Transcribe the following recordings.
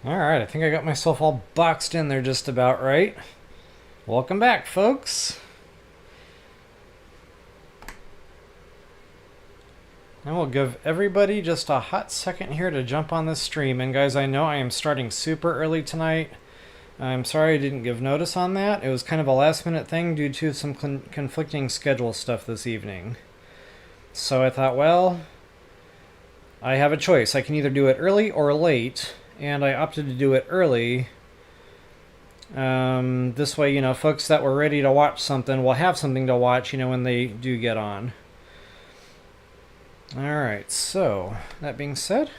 Alright, I think I got myself all boxed in there just about right. Welcome back, folks. And we'll give everybody just a hot second here to jump on this stream. And guys, I know I am starting super early tonight. I'm sorry I didn't give notice on that. It was kind of a last minute thing due to some conflicting schedule stuff this evening. So I thought, well, I have a choice. I can either do it early or late. And I opted to do it early. This way, you know, folks that were ready to watch something will have something to watch, you know, when they do get on. Alright, so, that being said,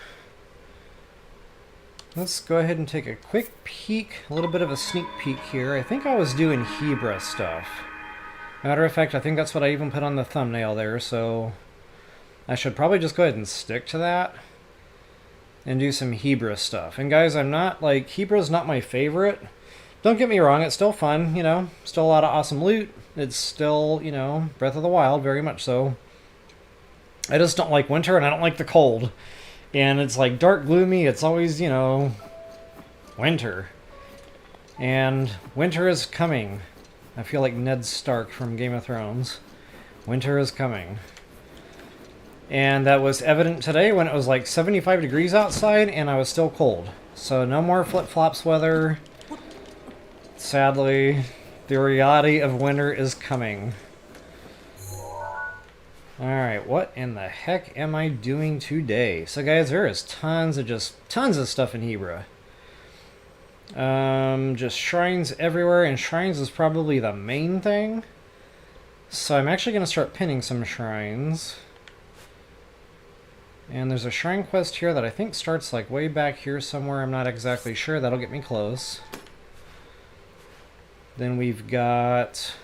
let's go ahead and take a quick peek, a little bit of a sneak peek here. I think I was doing Hebra stuff. Matter of fact, I think that's what I even put on the thumbnail there, so I should probably just go ahead and stick to that and do some Hebra stuff. And guys, I'm not, like, Hebra's not my favorite. Don't get me wrong, it's still fun, you know, still a lot of awesome loot. It's still, you know, Breath of the Wild, very much so. I just don't like winter and I don't like the cold. And it's like dark, gloomy, it's always, you know, winter. And winter is coming. I feel like Ned Stark from Game of Thrones. Winter is coming. And that was evident today when it was like 75 degrees outside and I was still cold. So no more flip-flops weather. Sadly, the reality of winter is coming. Alright, what in the heck am I doing today? So guys, there is tons of stuff in Hebra. Just shrines everywhere, and shrines is probably the main thing. So I'm actually going to start pinning some shrines. And there's a shrine quest here that I think starts like way back here somewhere. I'm not exactly sure. That'll get me close. Then we've got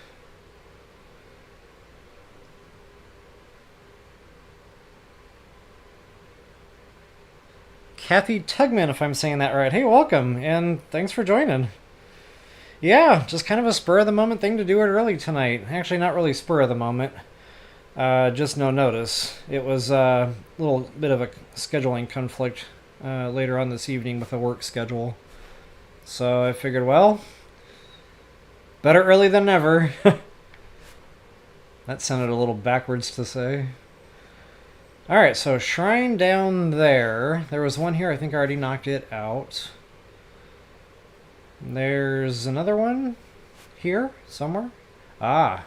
Kathy Tugman, if I'm saying that right. Hey, welcome, and thanks for joining. Yeah, just kind of a spur-of-the-moment thing to do it early tonight. Actually, not really spur of the moment. Just no notice. It was a little bit of a scheduling conflict later on this evening with a work schedule. So I figured, well, better early than never. That sounded a little backwards to say. Alright, so shrine down there. There was one here, I think I already knocked it out. There's another one here, somewhere. Ah.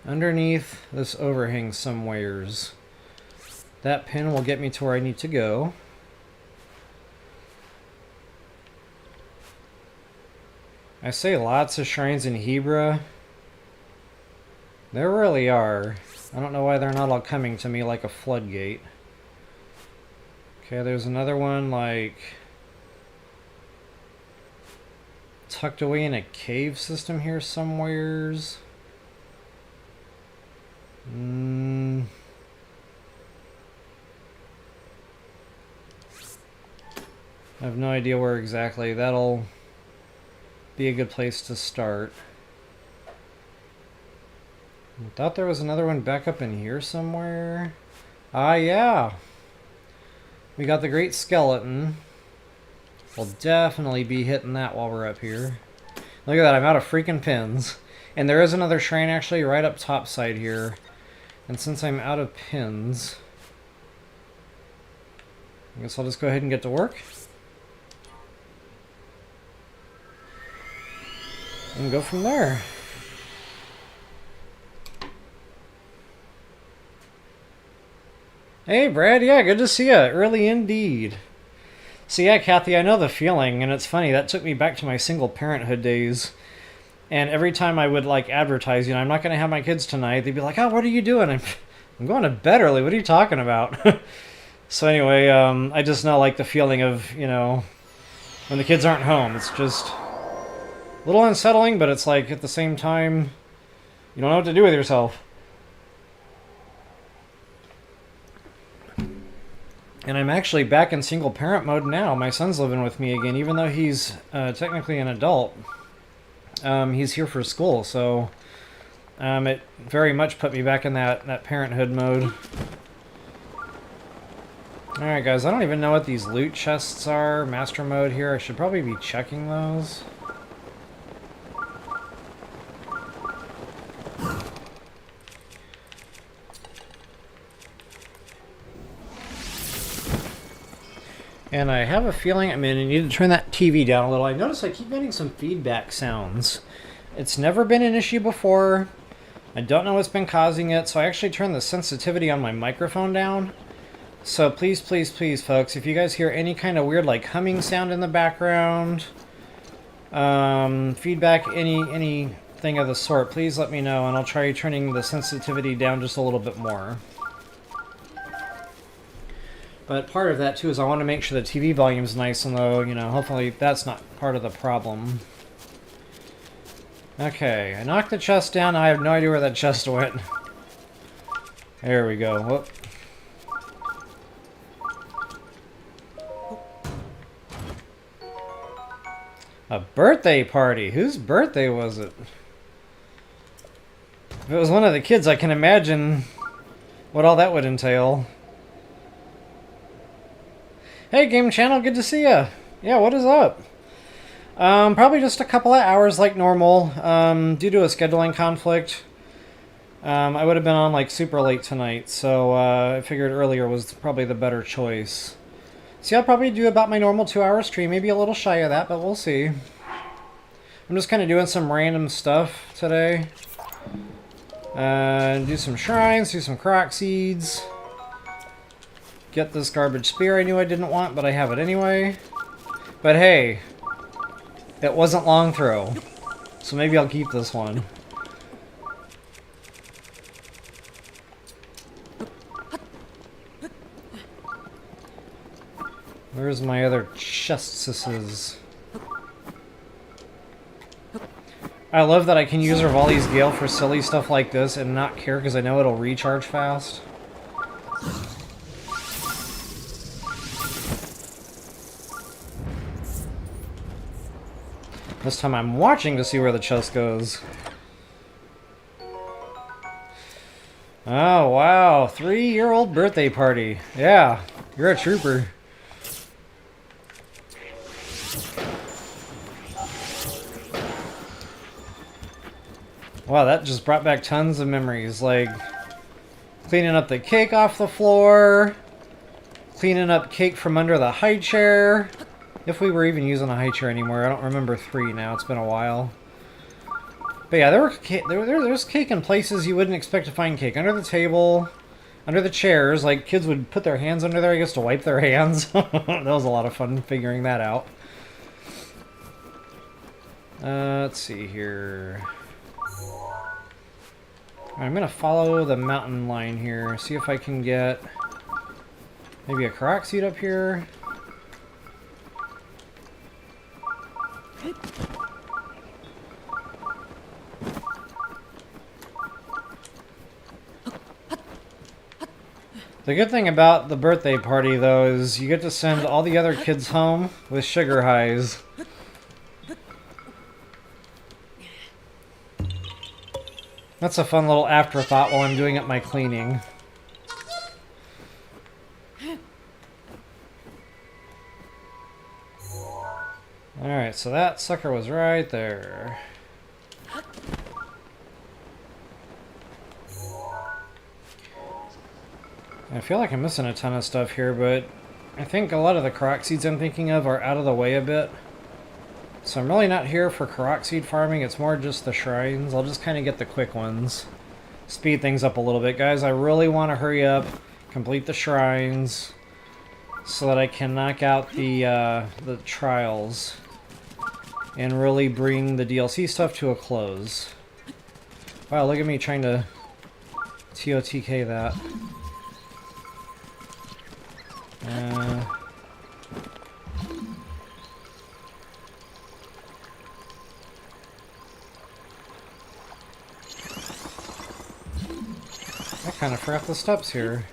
Underneath this overhang somewheres. That pin will get me to where I need to go. I say lots of shrines in Hebra. There really are. I don't know why they're not all coming to me like a floodgate. Okay, there's another one like tucked away in a cave system here somewheres. I have no idea where exactly. That'll be a good place to start. I thought there was another one back up in here somewhere. Ah, yeah. We got the Great Skeleton. We'll definitely be hitting that while we're up here. Look at that, I'm out of freaking pins. And there is another shrine actually right up top side here. And since I'm out of pins, I guess I'll just go ahead and get to work. And go from there. Hey Brad, yeah, good to see you. Early indeed. So yeah, Kathy, I know the feeling, and it's funny, that took me back to my single parenthood days. And every time I would like advertise, you know, I'm not going to have my kids tonight, they'd be like, oh, what are you doing? I'm going to bed early, what are you talking about? So anyway, I just know like the feeling of, you know, when the kids aren't home. It's just a little unsettling, but it's like at the same time, you don't know what to do with yourself. And I'm actually back in single parent mode now. My son's living with me again, even though he's technically an adult. He's here for school, so it very much put me back in that parenthood mode. Alright guys, I don't even know what these loot chests are. Master mode here. I should probably be checking those. And I have a feeling, I need to turn that TV down a little. I notice I keep getting some feedback sounds. It's never been an issue before. I don't know what's been causing it, so I actually turned the sensitivity on my microphone down. So please, please, please, folks, if you guys hear any kind of weird, like, humming sound in the background, feedback, anything of the sort, please let me know, and I'll try turning the sensitivity down just a little bit more. But part of that, too, is I want to make sure the TV volume's nice and low. You know, hopefully that's not part of the problem. Okay, I knocked the chest down. I have no idea where that chest went. There we go. Whoop. A birthday party? Whose birthday was it? If it was one of the kids, I can imagine what all that would entail. Hey, Game Channel, good to see ya. Yeah, what is up? Probably just a couple of hours like normal. Due to a scheduling conflict, I would have been on like super late tonight, so I figured earlier was probably the better choice. See, I'll probably do about my normal 2-hour stream, maybe a little shy of that, but we'll see. I'm just kind of doing some random stuff today. Do some shrines, do some Koroks seeds. Get this garbage spear I knew I didn't want, but I have it anyway. But hey, it wasn't long throw, so maybe I'll keep this one. Where's my other chestses? I love that I can use Rivali's Gale for silly stuff like this and not care because I know it'll recharge fast. This time I'm watching to see where the chest goes. Oh, wow. 3-year-old birthday party. Yeah, you're a trooper. Wow, that just brought back tons of memories. Like, cleaning up the cake off the floor. Cleaning up cake from under the high chair. If we were even using a high chair anymore. I don't remember 3 now. It's been a while. But yeah, there's cake in places you wouldn't expect to find cake. Under the table, under the chairs. Like, kids would put their hands under there, I guess, to wipe their hands. That was a lot of fun figuring that out. Let's see here. I'm going to follow the mountain line here. See if I can get maybe a Koroks seed up here. The good thing about the birthday party, though, is you get to send all the other kids home with sugar highs. That's a fun little afterthought while I'm doing up my cleaning. Alright, so that sucker was right there. I feel like I'm missing a ton of stuff here, but I think a lot of the Koroks seeds I'm thinking of are out of the way a bit. So I'm really not here for Koroks seed farming, it's more just the shrines. I'll just kind of get the quick ones. Speed things up a little bit, guys. I really want to hurry up, complete the shrines, so that I can knock out the trials and really bring the DLC stuff to a close. Wow, look at me trying to TOTK that. I kind of forgot the steps here.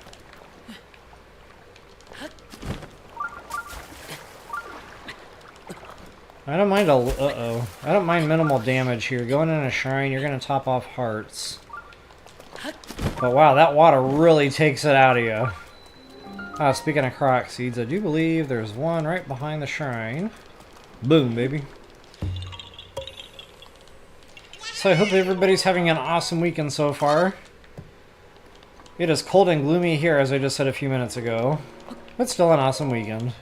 I don't mind I don't mind minimal damage here. Going in a shrine, you're gonna top off hearts. But wow, that water really takes it out of you. Speaking of Koroks seeds, I do believe there's one right behind the shrine. Boom, baby. So I hope everybody's having an awesome weekend so far. It is cold and gloomy here, as I just said a few minutes ago, but still an awesome weekend.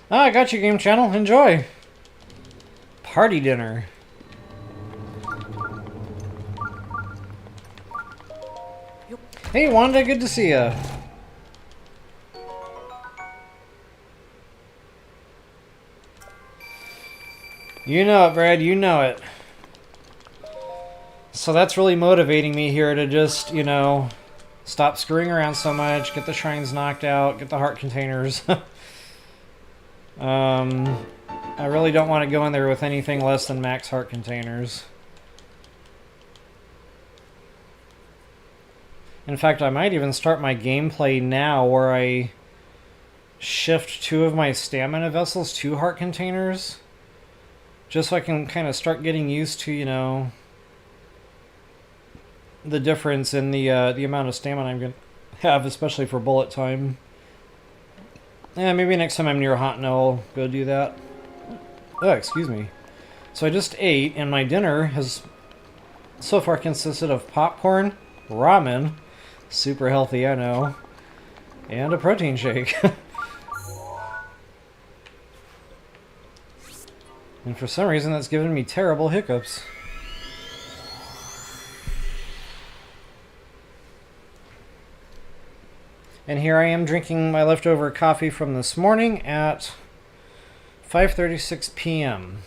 I got you, Game Channel. Enjoy. Party dinner. Hey, Wanda, good to see ya. You know it, Brad. You know it. So that's really motivating me here to just, you know, stop screwing around so much, get the shrines knocked out, get the heart containers. I really don't want to go in there with anything less than max heart containers. In fact, I might even start my gameplay now where I shift 2 of my stamina vessels to heart containers. Just so I can kind of start getting used to, you know, the difference in the amount of stamina I'm going to have, especially for bullet time. Yeah, maybe next time I'm near Hot, I'll go do that. Oh, excuse me. So I just ate, and my dinner has so far consisted of popcorn, ramen, super healthy, I know, and a protein shake. And for some reason, that's given me terrible hiccups. And here I am drinking my leftover coffee from this morning at 5:36 p.m.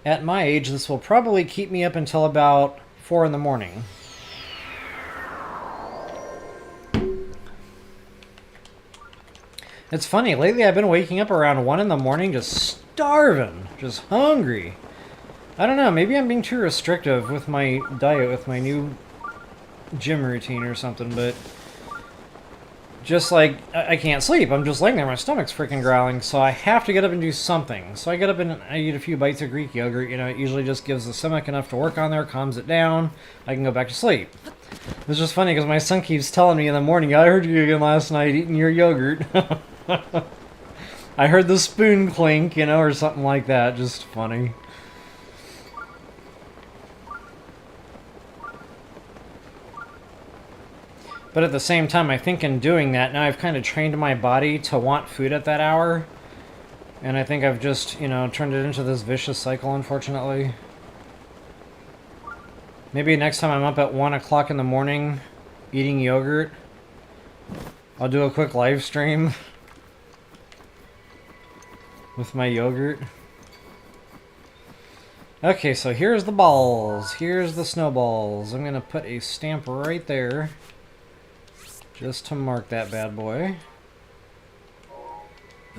At my age, this will probably keep me up until about 4 in the morning. It's funny, lately I've been waking up around 1 in the morning just starving, just hungry. I don't know, maybe I'm being too restrictive with my diet, with my new gym routine or something, but just like, I can't sleep. I'm just laying there, my stomach's freaking growling, so I have to get up and do something. So I get up and I eat a few bites of Greek yogurt. You know, it usually just gives the stomach enough to work on there, calms it down, I can go back to sleep. It's just funny because my son keeps telling me in the morning, I heard you again last night eating your yogurt. I heard the spoon clink, you know, or something like that. Just funny. But at the same time, I think in doing that, now I've kind of trained my body to want food at that hour. And I think I've just, you know, turned it into this vicious cycle, unfortunately. Maybe next time I'm up at 1 o'clock in the morning eating yogurt, I'll do a quick live stream with my yogurt. Okay, so here's the balls. Here's the snowballs. I'm going to put a stamp right there, just to mark that bad boy.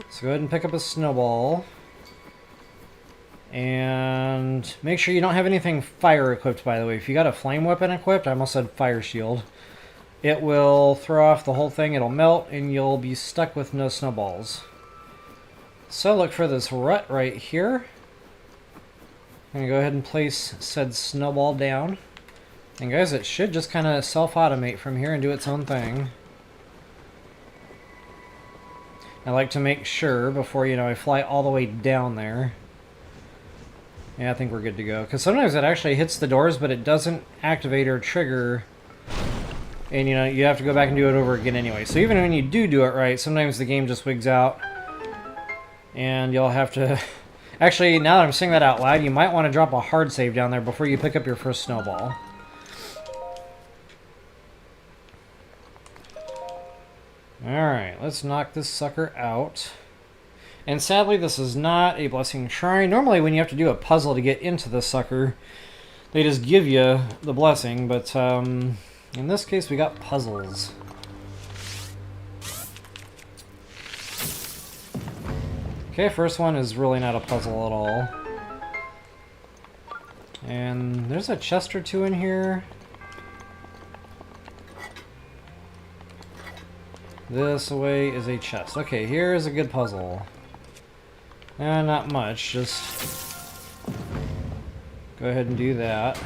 So go ahead and pick up a snowball. And make sure you don't have anything fire equipped, by the way. If you got a flame weapon equipped, I almost said fire shield, it will throw off the whole thing, it'll melt, and you'll be stuck with no snowballs. So look for this rut right here. I'm going to go ahead and place said snowball down. And guys, it should just kind of self-automate from here and do its own thing. I like to make sure before, you know, I fly all the way down there. Yeah, I think we're good to go. Because sometimes it actually hits the doors, but it doesn't activate or trigger. And, you know, you have to go back and do it over again anyway. So even when you do it right, sometimes the game just wigs out. And you'll have to... Actually, now that I'm saying that out loud, you might want to drop a hard save down there before you pick up your first snowball. Alright, let's knock this sucker out. And sadly, this is not a blessing shrine. Normally, when you have to do a puzzle to get into the sucker, they just give you the blessing, but in this case, we got puzzles. Okay, first one is really not a puzzle at all. And there's a chest or two in here. This away is a chest. Okay, here is a good puzzle. Not much, just go ahead and do that.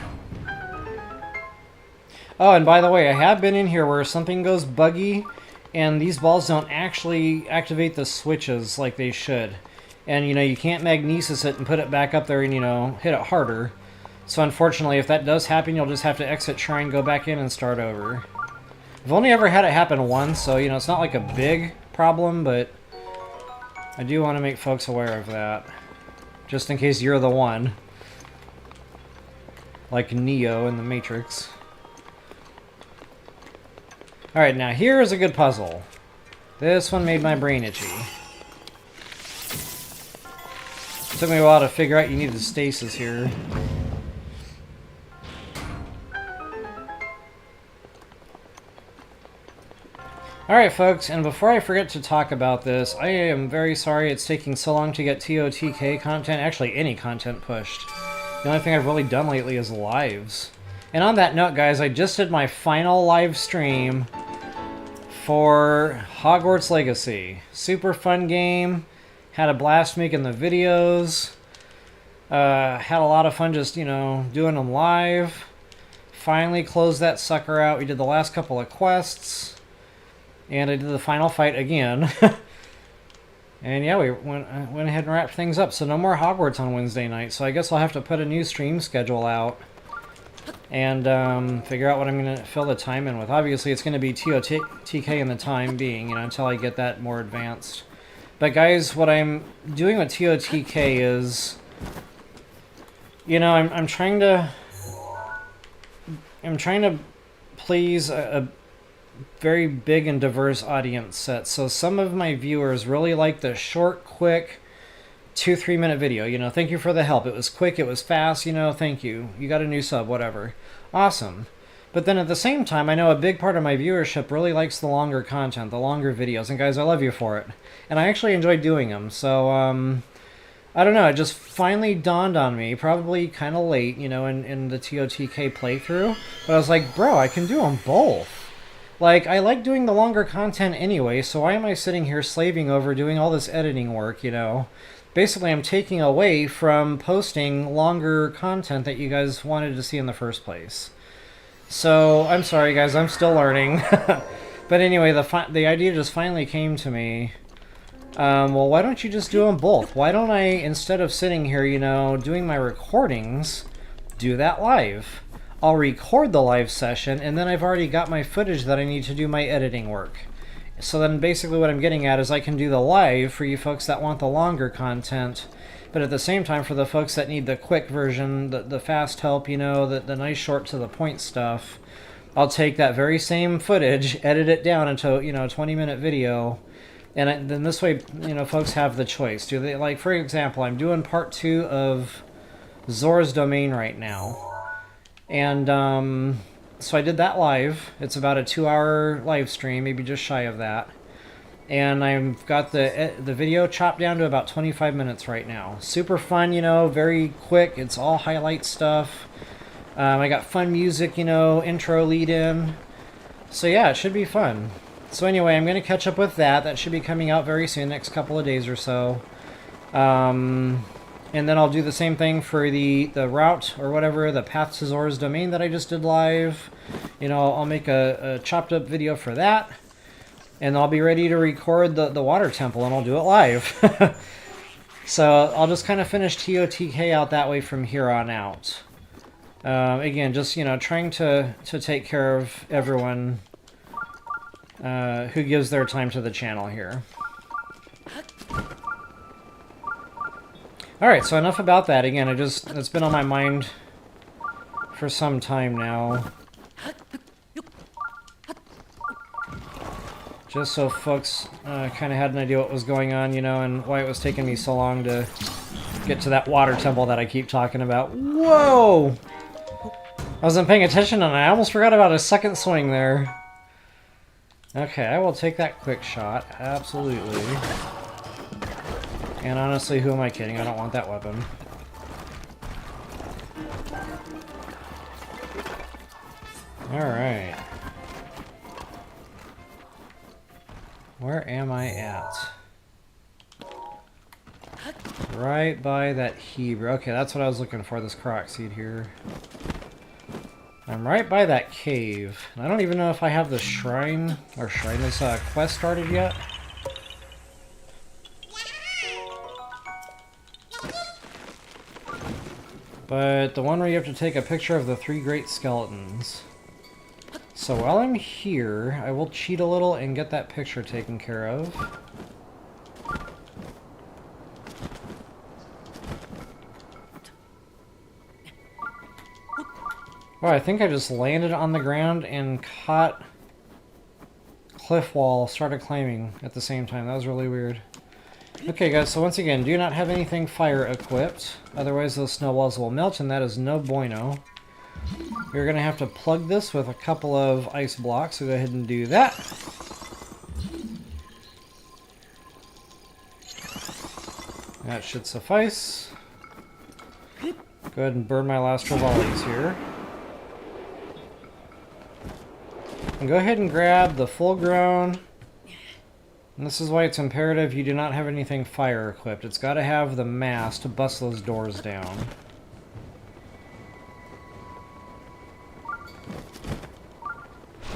Oh, and by the way, I have been in here where something goes buggy and these balls don't actually activate the switches like they should. And, you know, you can't magnesis it and put it back up there and, you know, hit it harder. So unfortunately, if that does happen, you'll just have to exit, try and go back in and start over. I've only ever had it happen once, so, you know, it's not like a big problem, but I do want to make folks aware of that. Just in case you're the one. Like Neo in the Matrix. Alright, now here's a good puzzle. This one made my brain itchy. Took me a while to figure out you needed stasis here. Alright folks, and before I forget to talk about this, I am very sorry it's taking so long to get TOTK content, actually any content pushed. The only thing I've really done lately is lives. And on that note, guys, I just did my final live stream for Hogwarts Legacy. Super fun game. Had a blast making the videos. Had a lot of fun just, you know, doing them live. Finally closed that sucker out. We did the last couple of quests. And I did the final fight again. And yeah, we went ahead and wrapped things up. So no more Hogwarts on Wednesday night. So I guess I'll have to put a new stream schedule out. And figure out what I'm going to fill the time in with. Obviously, it's going to be TOTK in the time being, you know, until I get that more advanced. But guys, what I'm doing with TOTK is, you know, I'm trying to please a very big and diverse audience set. So some of my viewers really like the short, quick, 2-3 minute video. You know, thank you for the help. It was quick, it was fast, you know, thank you. You got a new sub, whatever. Awesome. But then at the same time, I know a big part of my viewership really likes the longer content, the longer videos. And guys, I love you for it. And I actually enjoy doing them. So, I don't know, it just finally dawned on me, probably kind of late, you know, in the TOTK playthrough. But I was like, bro, I can do them both. Like, I like doing the longer content anyway, so why am I sitting here slaving over doing all this editing work, you know? Basically, I'm taking away from posting longer content that you guys wanted to see in the first place. So, I'm sorry guys, I'm still learning. But anyway, the idea just finally came to me. Well, why don't you just do them both? Why don't I, instead of sitting here, you know, doing my recordings, do that live? I'll record the live session, and then I've already got my footage that I need to do my editing work. So then basically what I'm getting at is I can do the live for you folks that want the longer content, but at the same time for the folks that need the quick version, the fast help, you know, the nice short to the point stuff, I'll take that very same footage, edit it down into, you know, a 20-minute video, and then this way, you know, folks have the choice. Do they, like, for example, I'm doing part 2 of Zora's Domain right now. And so I did that live. It's about a 2-hour live stream, maybe just shy of that. And I've got the video chopped down to about 25 minutes right now. Super fun, you know, very quick. It's all highlight stuff. I got fun music, you know, intro lead in. So yeah, it should be fun. So anyway, I'm going to catch up with that. That should be coming out very soon, next couple of days or so. And then I'll do the same thing for the route or whatever, the Path to Zora's Domain that I just did live. You know, I'll make a chopped up video for that. And I'll be ready to record the water temple and I'll do it live. So I'll just kind of finish TOTK out that way from here on out. Again, just, you know, trying to take care of everyone who gives their time to the channel here. Alright, so enough about that. Again, it's been on my mind for some time now. Just so folks kind of had an idea what was going on, you know, and why it was taking me so long to get to that water temple that I keep talking about. Whoa! I wasn't paying attention and I almost forgot about a second swing there. Okay, I will take that quick shot. Absolutely. And honestly, who am I kidding? I don't want that weapon. Alright. Where am I at? Right by that Hebra. Okay, that's what I was looking for, this Koroks seed here. I'm right by that cave. I don't even know if I have the shrine, this quest started yet. But the one where you have to take a picture of the 3 great skeletons. So while I'm here, I will cheat a little and get that picture taken care of. Oh, I think I just landed on the ground and caught cliff wall, started climbing at the same time. That was really weird. Okay guys, so once again, do not have anything fire equipped. Otherwise those snowballs will melt, and that is no bueno. You're going to have to plug this with a couple of ice blocks, so go ahead and do that. That should suffice. Go ahead and burn my last volleys here. And go ahead and grab the full grown. And this is why it's imperative you do not have anything fire equipped. It's got to have the mass to bust those doors down.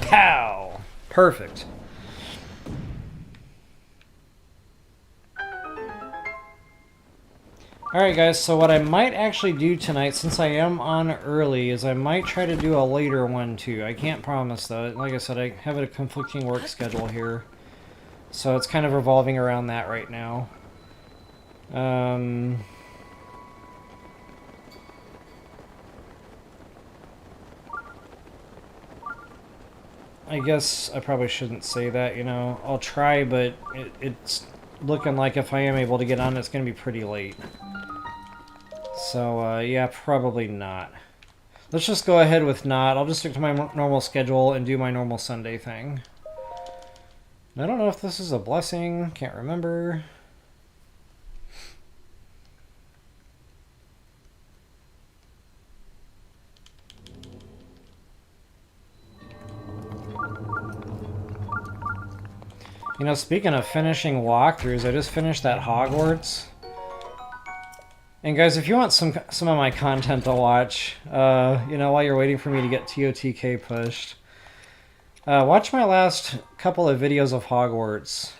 Pow! Perfect. Alright guys, so what I might actually do tonight, since I am on early, is I might try to do a later one too. I can't promise though. Like I said, I have a conflicting work schedule here. So it's kind of revolving around that right now. I guess I probably shouldn't say that, you know. I'll try, but it's looking like if I am able to get on, it's going to be pretty late. So, yeah, probably not. Let's just go ahead with not. I'll just stick to my normal schedule and do my normal Sunday thing. I don't know if this is a blessing. Can't remember. You know, speaking of finishing walkthroughs, I just finished that Hogwarts. And guys, if you want some of my content to watch, you know, while you're waiting for me to get TOTK pushed, watch my last couple of videos of Hogwarts.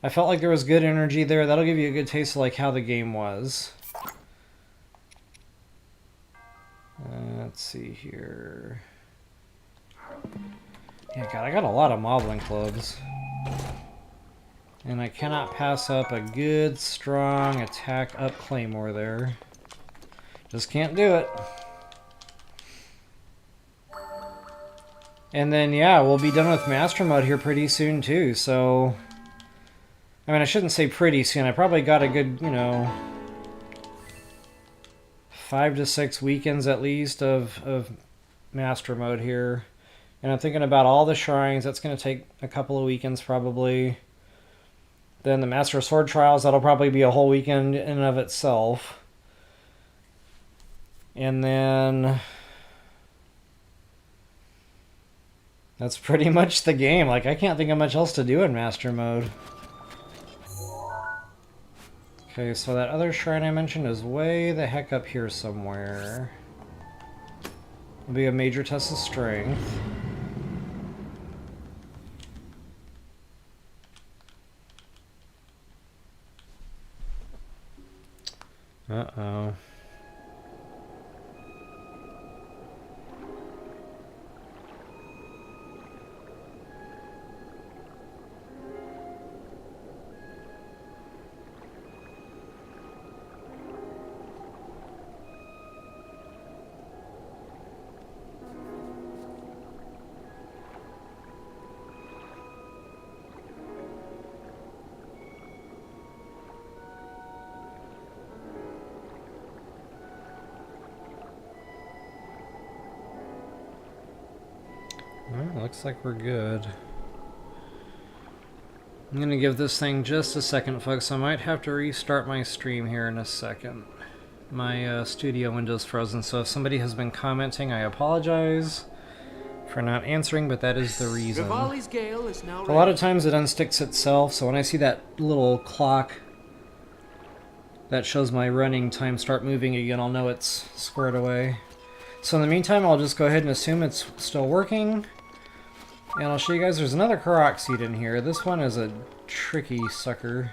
I felt like there was good energy there. That'll give you a good taste of like how the game was. Let's see here. Yeah, God, I got a lot of modeling clubs. And I cannot pass up a good, strong attack up Claymore there. Just can't do it. And then, yeah, we'll be done with Master Mode here pretty soon, too, so... I mean, I shouldn't say pretty soon. I probably got a good, you know... 5 to 6 weekends, at least, of Master Mode here. And I'm thinking about all the shrines. That's going to take a couple of weekends, probably. Then the Master Sword Trials, that'll probably be a whole weekend in and of itself. And then... that's pretty much the game. Like, I can't think of much else to do in Master Mode. Okay, so that other shrine I mentioned is way the heck up here somewhere. It'll be a major test of strength. Uh-oh. Well, looks like we're good. I'm gonna give this thing just a second, folks. I might have to restart my stream here in a second. My studio window's frozen, so if somebody has been commenting, I apologize for not answering, but that is the reason. A lot of times it unsticks itself, so when I see that little clock that shows my running time start moving again, I'll know it's squared away. So in the meantime, I'll just go ahead and assume it's still working. And I'll show you guys there's another Koroks seed in here. This one is a tricky sucker.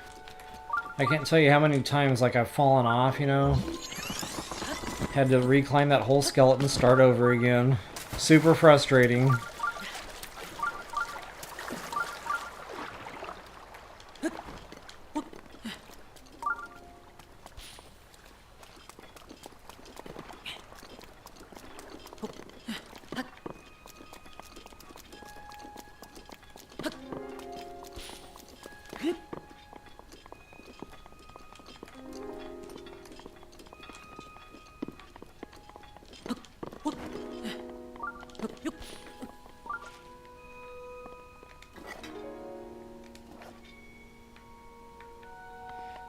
I can't tell you how many times like I've fallen off, you know. Had to reclimb that whole skeleton and start over again. Super frustrating.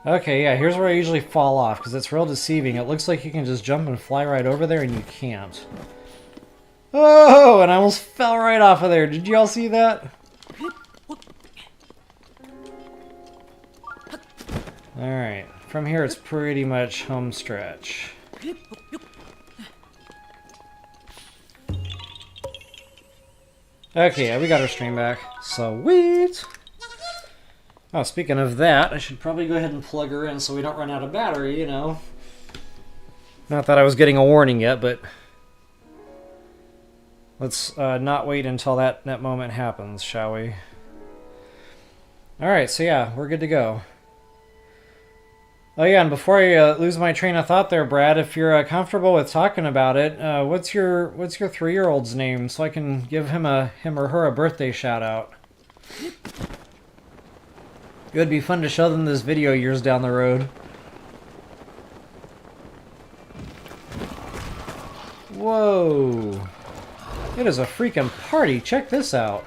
Okay, yeah, here's where I usually fall off, because it's real deceiving. It looks like you can just jump and fly right over there, and you can't. Oh, and I almost fell right off of there. Did you all see that? Alright, from here it's pretty much home stretch. Okay, yeah, we got our stream back. Sweet! Oh, speaking of that, I should probably go ahead and plug her in so we don't run out of battery, you know. Not that I was getting a warning yet, but let's not wait until that moment happens, shall we? Alright, so yeah, we're good to go. Oh yeah, and before I lose my train of thought there, Brad, if you're comfortable with talking about it, what's your 3-year-old's name so I can give him or her a birthday shout out? It would be fun to show them this video years down the road. Whoa! It is a freaking party. Check this out.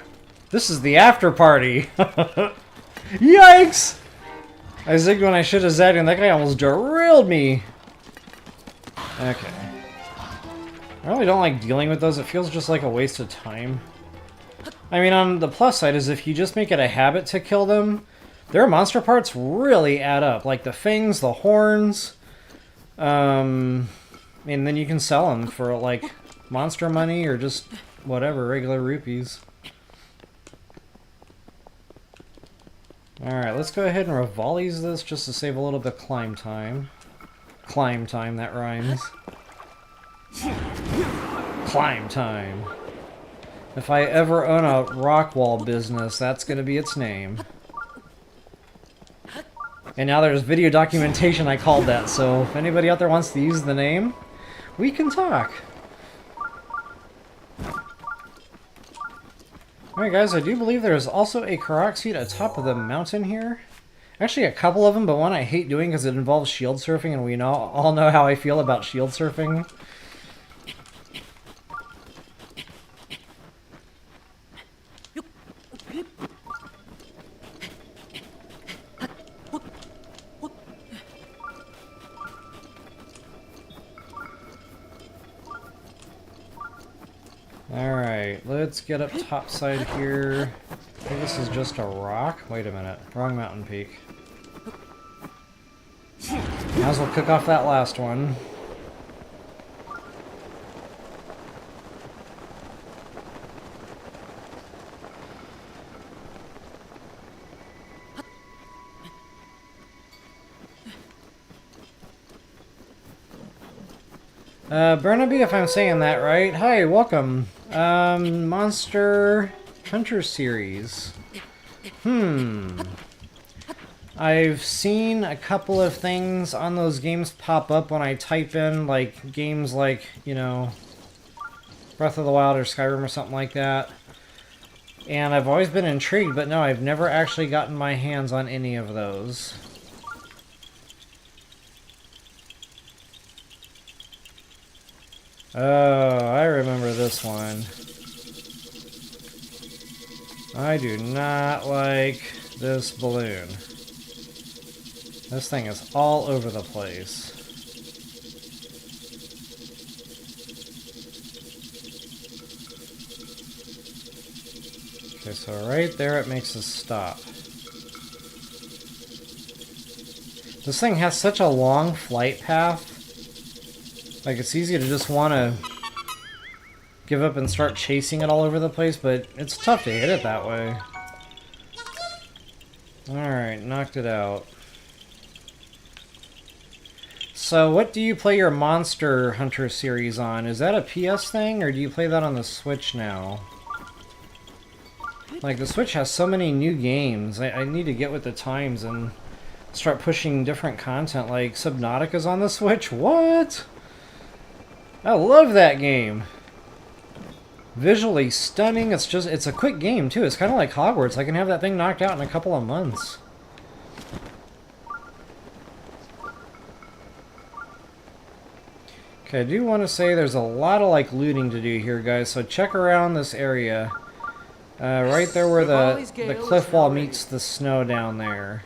This is the after party. Yikes! I zigged when I should have zagged, and that guy almost derailed me. Okay. I really don't like dealing with those. It feels just like a waste of time. I mean, on the plus side is if you just make it a habit to kill them, their monster parts really add up. Like the fangs, the horns. And then you can sell them for like monster money or just whatever, regular rupees. Alright, let's go ahead and revolleys this just to save a little bit of climb time. Climb time, that rhymes. Climb time. If I ever own a rock wall business, that's going to be its name. And now there's video documentation I called that, so if anybody out there wants to use the name, we can talk. Alright guys, I do believe there's also a Koroks seat atop of the mountain here. Actually a couple of them, but one I hate doing because it involves shield surfing, and we all know how I feel about shield surfing. Alright, let's get up topside here. I think this is just a rock. Wait a minute. Wrong mountain peak. Might as well cook off that last one. Burnaby, if I'm saying that right. Hi, welcome. Monster Hunter series. I've seen a couple of things on those games pop up when I type in, like, games like, you know, Breath of the Wild or Skyrim or something like that. And I've always been intrigued, but no, I've never actually gotten my hands on any of those. Oh, I remember this one. I do not like this balloon. This thing is all over the place. Okay, so right there it makes us stop. This thing has such a long flight path. Like, it's easy to just want to give up and start chasing it all over the place, but it's tough to hit it that way. Alright, knocked it out. So, what do you play your Monster Hunter series on? Is that a PS thing, or do you play that on the Switch now? Like, the Switch has so many new games. I need to get with the times and start pushing different content. Like, Subnautica's on the Switch? What? I love that game. Visually stunning. It's a quick game, too. It's kind of like Hogwarts. I can have that thing knocked out in a couple of months. Okay, I do want to say there's a lot of, like, looting to do here, guys. So check around this area. Right there where the cliff wall meets the snow down there.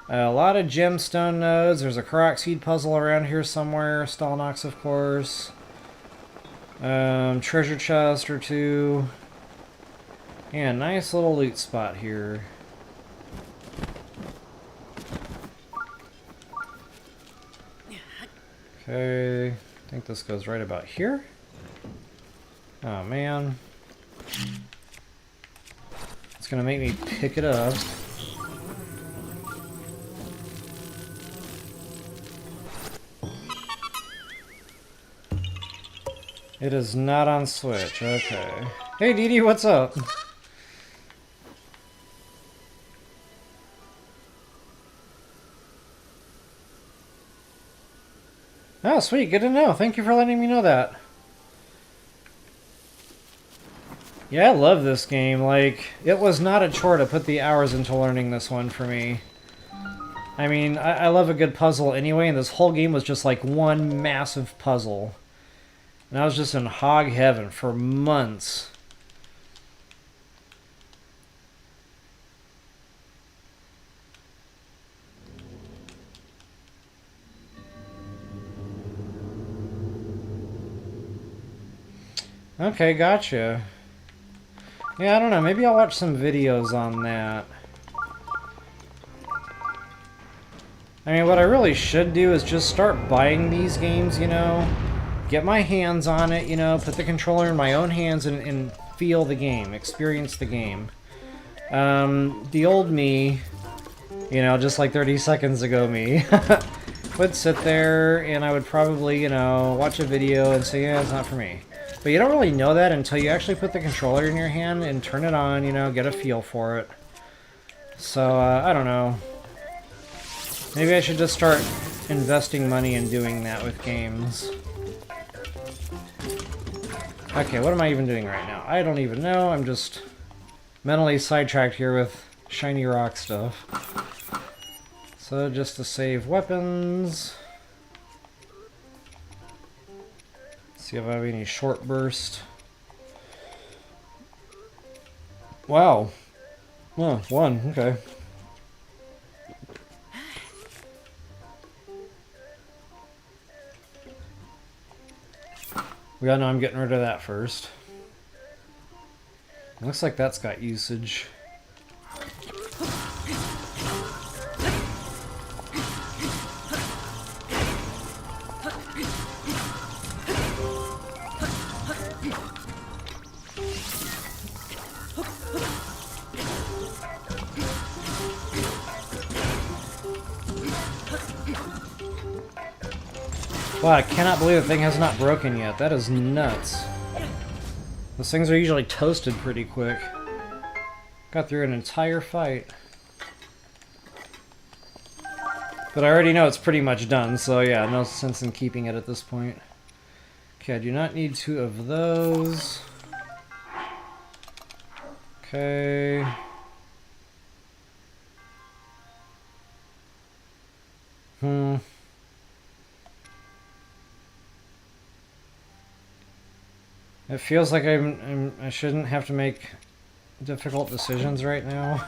A lot of gemstone nodes. There's a Koroks seed puzzle around here somewhere. Stalnox, of course. Treasure chest or two. Yeah, nice little loot spot here. Okay, I think this goes right about here. Oh man. It's gonna make me pick it up. It is not on Switch, okay. Hey Dee Dee, what's up? Oh, sweet, good to know. Thank you for letting me know that. Yeah, I love this game. Like, it was not a chore to put the hours into learning this one for me. I mean, I love a good puzzle anyway, and this whole game was just like one massive puzzle. And I was just in hog heaven for months. Okay, gotcha. Yeah, I don't know. Maybe I'll watch some videos on that. I mean, what I really should do is just start buying these games, you know? Get my hands on it, you know? Put the controller in my own hands and feel the game. Experience the game. The old me, you know, just like 30 seconds ago me, would sit there and I would probably, you know, watch a video and say, yeah, it's not for me. But you don't really know that until you actually put the controller in your hand and turn it on, you know, get a feel for it. So, I don't know. Maybe I should just start investing money in doing that with games. Okay, what am I even doing right now? I don't even know. I'm just mentally sidetracked here with shiny rock stuff. So, just to save weapons. See if I have any short burst. Wow. Oh, one. Okay. We gotta know I'm getting rid of that first. Looks like that's got usage. Wow, I cannot believe the thing has not broken yet. That is nuts. Those things are usually toasted pretty quick. Got through an entire fight. But I already know it's pretty much done, so yeah, no sense in keeping it at this point. Okay, I do not need 2 of those. Okay. It feels like I shouldn't have to make difficult decisions right now.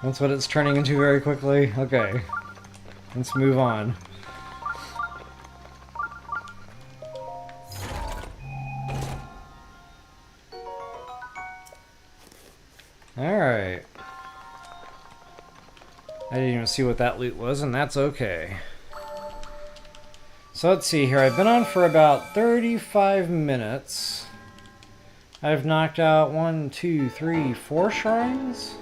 That's what it's turning into very quickly. Okay, let's move on. Alright. I didn't even see what that loot was, and that's okay. So let's see here. I've been on for about 35 minutes. I've knocked out 1, 2, 3, 4 shrines.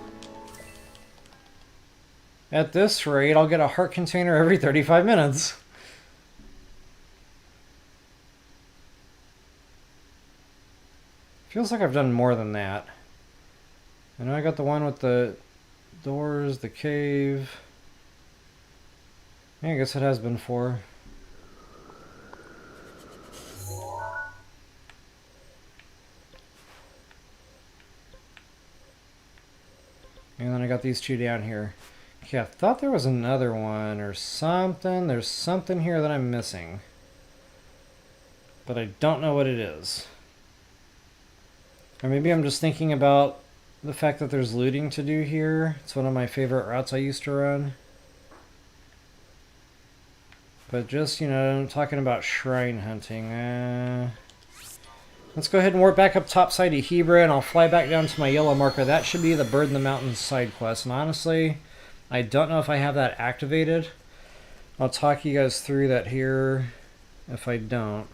At this rate, I'll get a heart container every 35 minutes. Feels like I've done more than that. I know I got the one with the doors, the cave. Yeah, I guess it has been 4. And then I got these 2 down here. Okay, I thought there was another one or something. There's something here that I'm missing. But I don't know what it is. Or maybe I'm just thinking about the fact that there's looting to do here. It's one of my favorite routes I used to run. But just, you know, talking about shrine hunting. Let's go ahead and warp back up topside to Hebra, and I'll fly back down to my yellow marker. That should be the Bird in the Mountains side quest. And honestly, I don't know if I have that activated. I'll talk you guys through that here if I don't.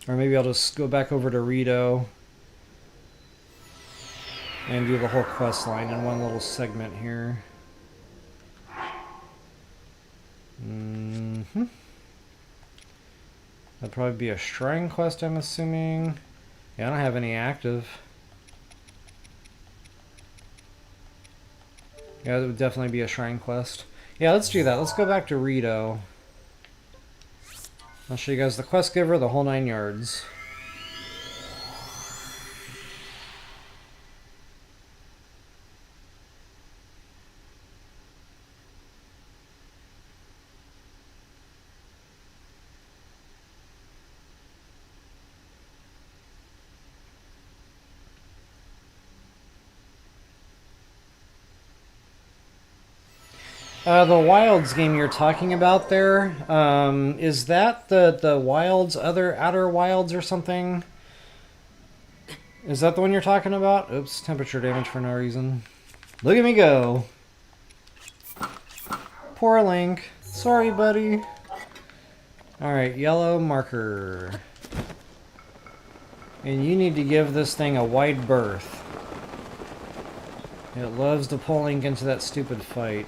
Or maybe I'll just go back over to Rito and do the whole quest line in one little segment here. That'd probably be a shrine quest, I'm assuming. Yeah, I don't have any active. Yeah, it would definitely be a shrine quest. Yeah, let's do that. Let's go back to Rito. I'll show you guys the quest giver, the whole 9 yards. The Wilds game you're talking about there, is that the Wilds, Outer Wilds or something? Is that the one you're talking about? Oops, temperature damage for no reason. Look at me go. Poor Link. Sorry, buddy. Alright, yellow marker. And you need to give this thing a wide berth. It loves to pull Link into that stupid fight.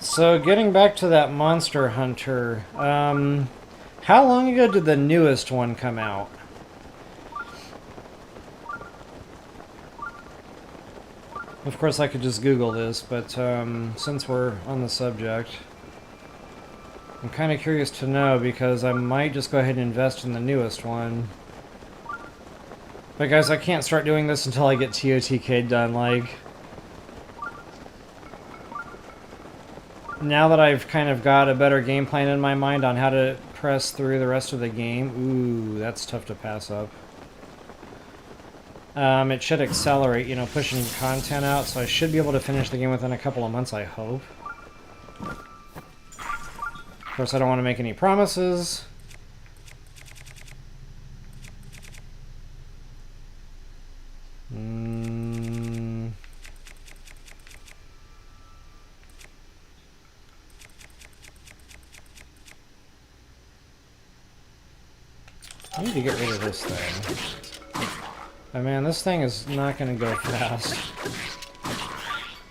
So, getting back to that Monster Hunter, how long ago did the newest one come out? Of course, I could just Google this, but since we're on the subject, I'm kind of curious to know because I might just go ahead and invest in the newest one. But guys, I can't start doing this until I get TOTK done, like... Now that I've kind of got a better game plan in my mind on how to press through the rest of the game, ooh, that's tough to pass up. It should accelerate, you know, pushing content out, so I should be able to finish the game within a couple of months, I hope. Of course, I don't want to make any promises. I need to get rid of this thing. Oh man, this thing is not going to go fast.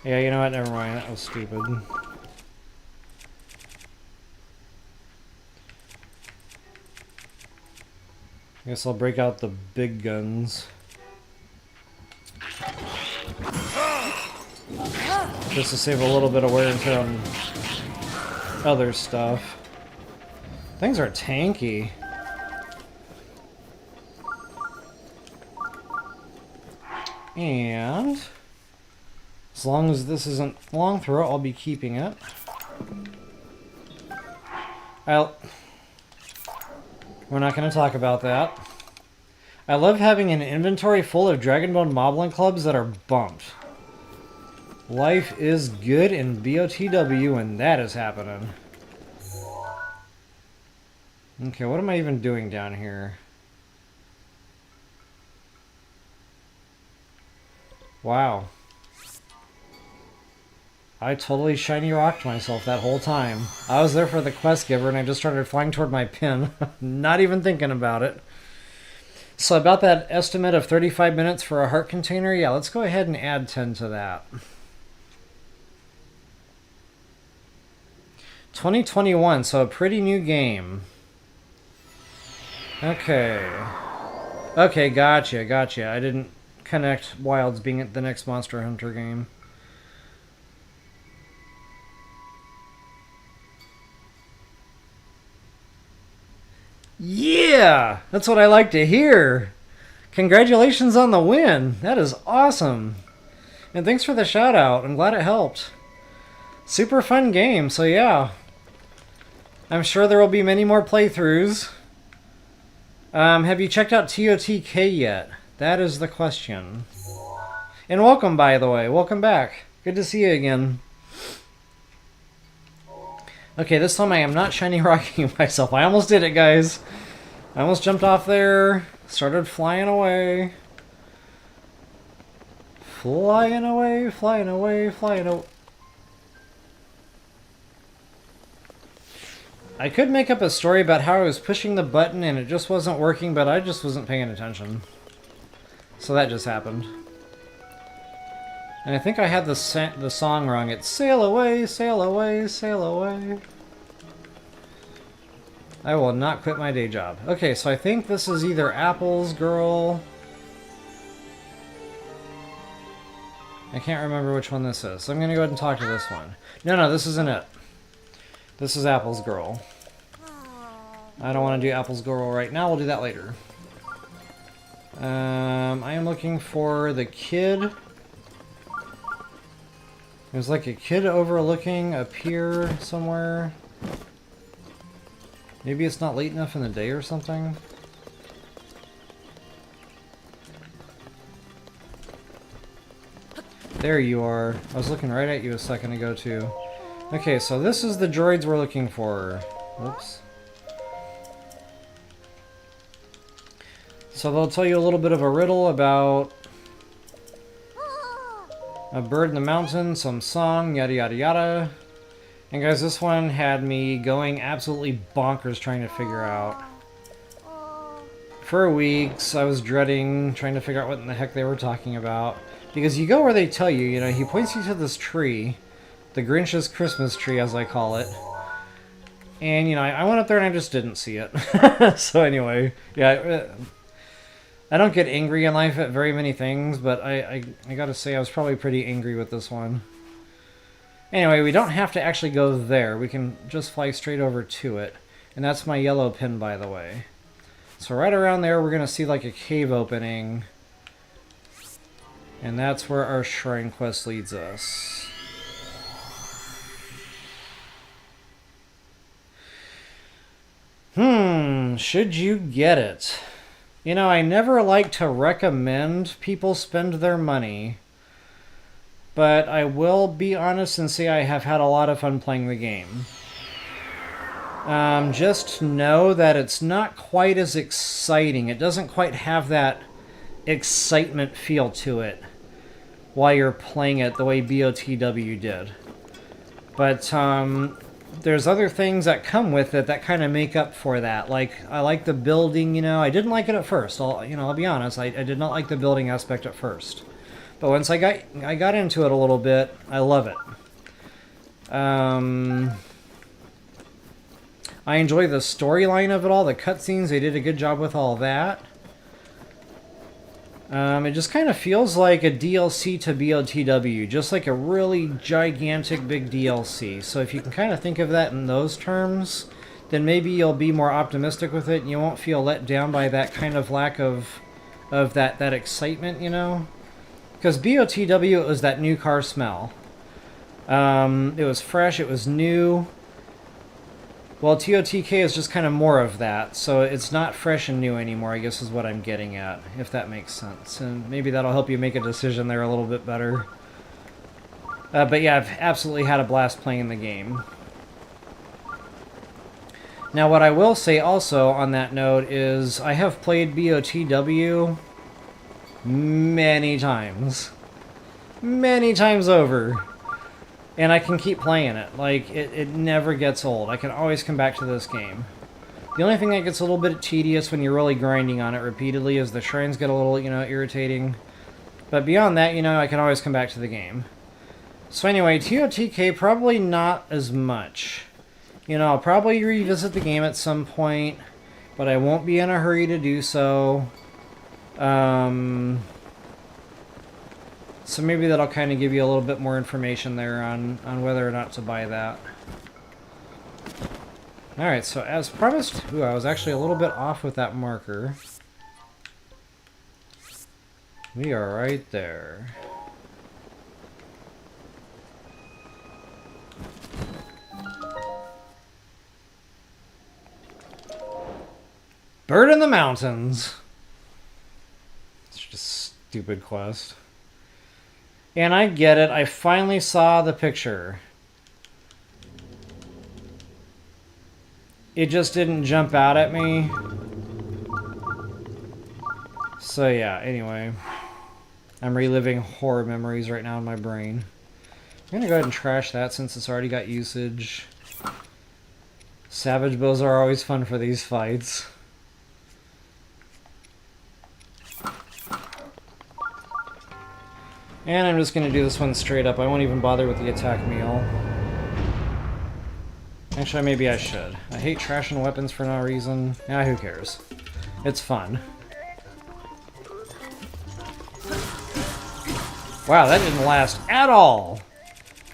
Yeah, you know what? Never mind. That was stupid. I guess I'll break out the big guns. Just to save a little bit of wear and tear on other stuff. Things are tanky. And as long as this isn't long throw, I'll be keeping it. We're not going to talk about that. I love having an inventory full of Dragonbone Moblin clubs that are bumped. Life is good in BOTW, and that is happening. Okay, what am I even doing down here? Wow. I totally shiny rocked myself that whole time. I was there for the quest giver, and I just started flying toward my pin. Not even thinking about it. So about that estimate of 35 minutes for a heart container, yeah, let's go ahead and add 10 to that. 2021, so a pretty new game. Okay. Okay, gotcha. I didn't connect Wilds being the next Monster Hunter game. Yeah! That's what I like to hear! Congratulations on the win! That is awesome! And thanks for the shout out. I'm glad it helped. Super fun game, so yeah. I'm sure there will be many more playthroughs. Have you checked out TOTK yet? That is the question. And welcome, by the way. Welcome back. Good to see you again. Okay, this time I am not shiny rocking myself. I almost did it, guys. I almost jumped off there. Started flying away. Flying away, flying away, flying away. I could make up a story about how I was pushing the button and it just wasn't working, but I just wasn't paying attention. So that just happened. And I think I had the song wrong. It's sail away, sail away, sail away. I will not quit my day job. Okay, so I think this is either Apple's Girl. I can't remember which one this is. So I'm going to go ahead and talk to this one. No, this isn't it. This is Apple's Girl. I don't want to do Apple's Girl right now. We'll do that later. I am looking for the kid. There's like a kid overlooking a pier somewhere. Maybe it's not late enough in the day or something. There you are. I was looking right at you a second ago too. Okay, so this is the droids we're looking for. Oops. So they'll tell you a little bit of a riddle about a bird in the mountain, some song, yada yada yada. And guys, this one had me going absolutely bonkers trying to figure out. For weeks, I was dreading trying to figure out what in the heck they were talking about. Because you go where they tell you, he points you to this tree. The Grinch's Christmas tree, as I call it. And, I went up there and I just didn't see it. So anyway, yeah, I don't get angry in life at very many things, but I gotta say I was probably pretty angry with this one. Anyway, we don't have to actually go there. We can just fly straight over to it. And that's my yellow pin, by the way. So right around there, we're gonna see like a cave opening. And that's where our shrine quest leads us. Should you get it? I never like to recommend people spend their money, but I will be honest and say I have had a lot of fun playing the game. Just know that it's not quite as exciting. It doesn't quite have that excitement feel to it while you're playing it the way BOTW did. But there's other things that come with it that kind of make up for that. Like, I like the building, I didn't like it at first. I'll be honest, I did not like the building aspect at first. But once I got into it a little bit, I love it. I enjoy the storyline of it all, the cutscenes, they did a good job with all that. It just kind of feels like a DLC to BOTW, just like a really gigantic big DLC. So if you can kind of think of that in those terms, then maybe you'll be more optimistic with it and you won't feel let down by that kind of lack of that excitement, Because BOTW, it was that new car smell. It was fresh, it was new. Well, TOTK is just kind of more of that, so it's not fresh and new anymore, I guess is what I'm getting at, if that makes sense. And maybe that'll help you make a decision there a little bit better. But yeah, I've absolutely had a blast playing the game. Now, what I will say also on that note is I have played BotW many times. Many times over. And I can keep playing it. Like, it never gets old. I can always come back to this game. The only thing that gets a little bit tedious when you're really grinding on it repeatedly is the shrines get a little, irritating. But beyond that, I can always come back to the game. So anyway, TOTK, probably not as much. I'll probably revisit the game at some point, but I won't be in a hurry to do so. So maybe that'll kind of give you a little bit more information there on whether or not to buy that. Alright, so as promised... Ooh, I was actually a little bit off with that marker. We are right there. Bird in the Mountains. It's just a stupid quest. And I get it. I finally saw the picture. It just didn't jump out at me. So yeah, anyway. I'm reliving horror memories right now in my brain. I'm gonna go ahead and trash that since it's already got usage. Savage bows are always fun for these fights. And I'm just going to do this one straight up. I won't even bother with the attack meal. Actually, maybe I should. I hate trashing weapons for no reason. Yeah, who cares? It's fun. Wow, that didn't last at all!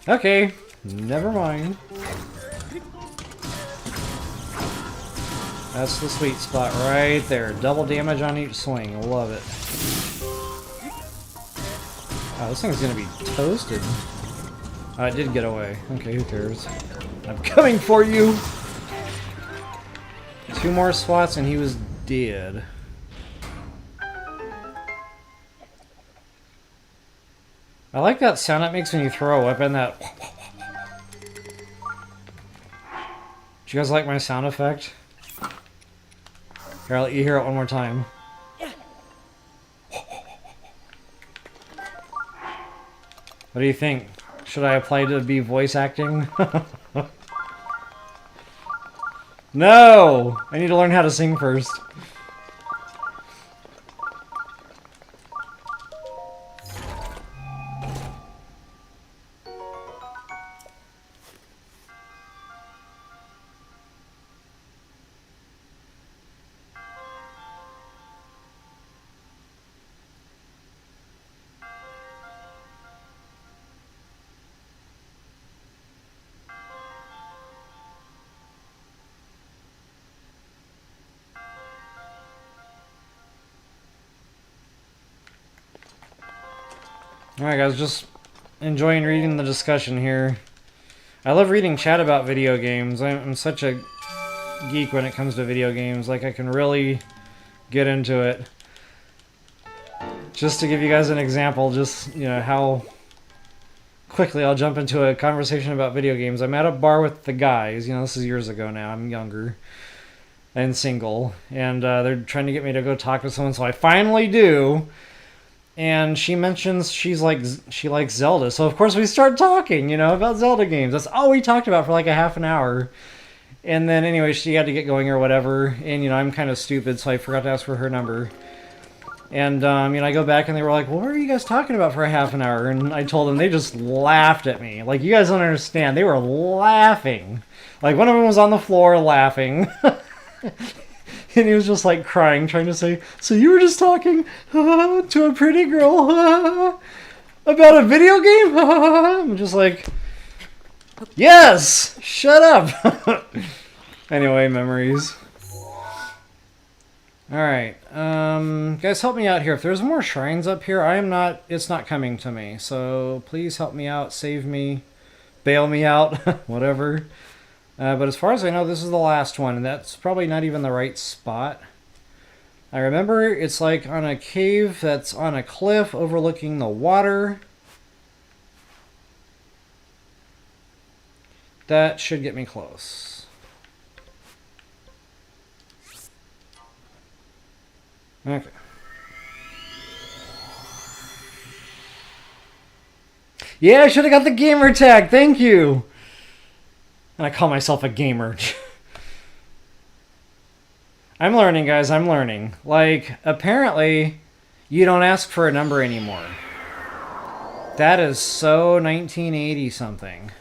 Okay, never mind. That's the sweet spot right there. Double damage on each swing. Love it. Oh, this thing's gonna be toasted. Oh, it did get away. Okay, who cares? I'm coming for you! 2 more swats and he was dead. I like that sound it makes when you throw a weapon, that... Do you guys like my sound effect? Here, I'll let you hear it one more time. What do you think? Should I apply to be voice acting? No! I need to learn how to sing first. Alright guys, just enjoying reading the discussion here. I love reading chat about video games. I'm such a geek when it comes to video games. Like, I can really get into it. Just to give you guys an example, just, how quickly I'll jump into a conversation about video games. I'm at a bar with the guys. This is years ago now. I'm younger and single. And they're trying to get me to go talk to someone, so I finally do. And she mentions she likes Zelda, so of course we start talking, about Zelda games. That's all we talked about for like a half an hour. And then anyway, she had to get going or whatever, and I'm kind of stupid, so I forgot to ask for her number. And I go back and they were like, well, what were you guys talking about for a half an hour? And I told them, they just laughed at me. Like, you guys don't understand. They were laughing. Like, one of them was on the floor laughing. And he was just like crying, trying to say, so you were just talking to a pretty girl about a video game? I'm just like, yes! Shut up! Anyway, memories. Alright, guys, help me out here. If there's more shrines up here, it's not coming to me. So please help me out, save me, bail me out, whatever. But as far as I know, this is the last one, and that's probably not even the right spot. I remember it's like on a cave that's on a cliff overlooking the water. That should get me close. Okay. Yeah, I should have got the gamer tag. Thank you. And I call myself a gamer. I'm learning, guys. I'm learning. Like, apparently, you don't ask for a number anymore. That is so 1980 something.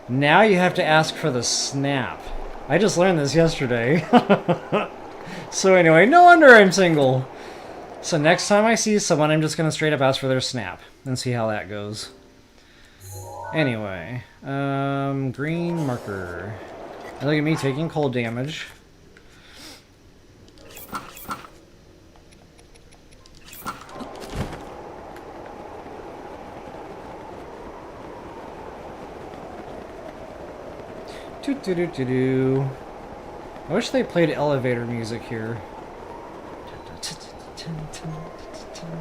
Now you have to ask for the snap. I just learned this yesterday. So anyway, no wonder I'm single. So next time I see someone, I'm just going to straight up ask for their snap and see how that goes. Anyway, green marker. And look at me taking cold damage. Do. I wish they played elevator music here.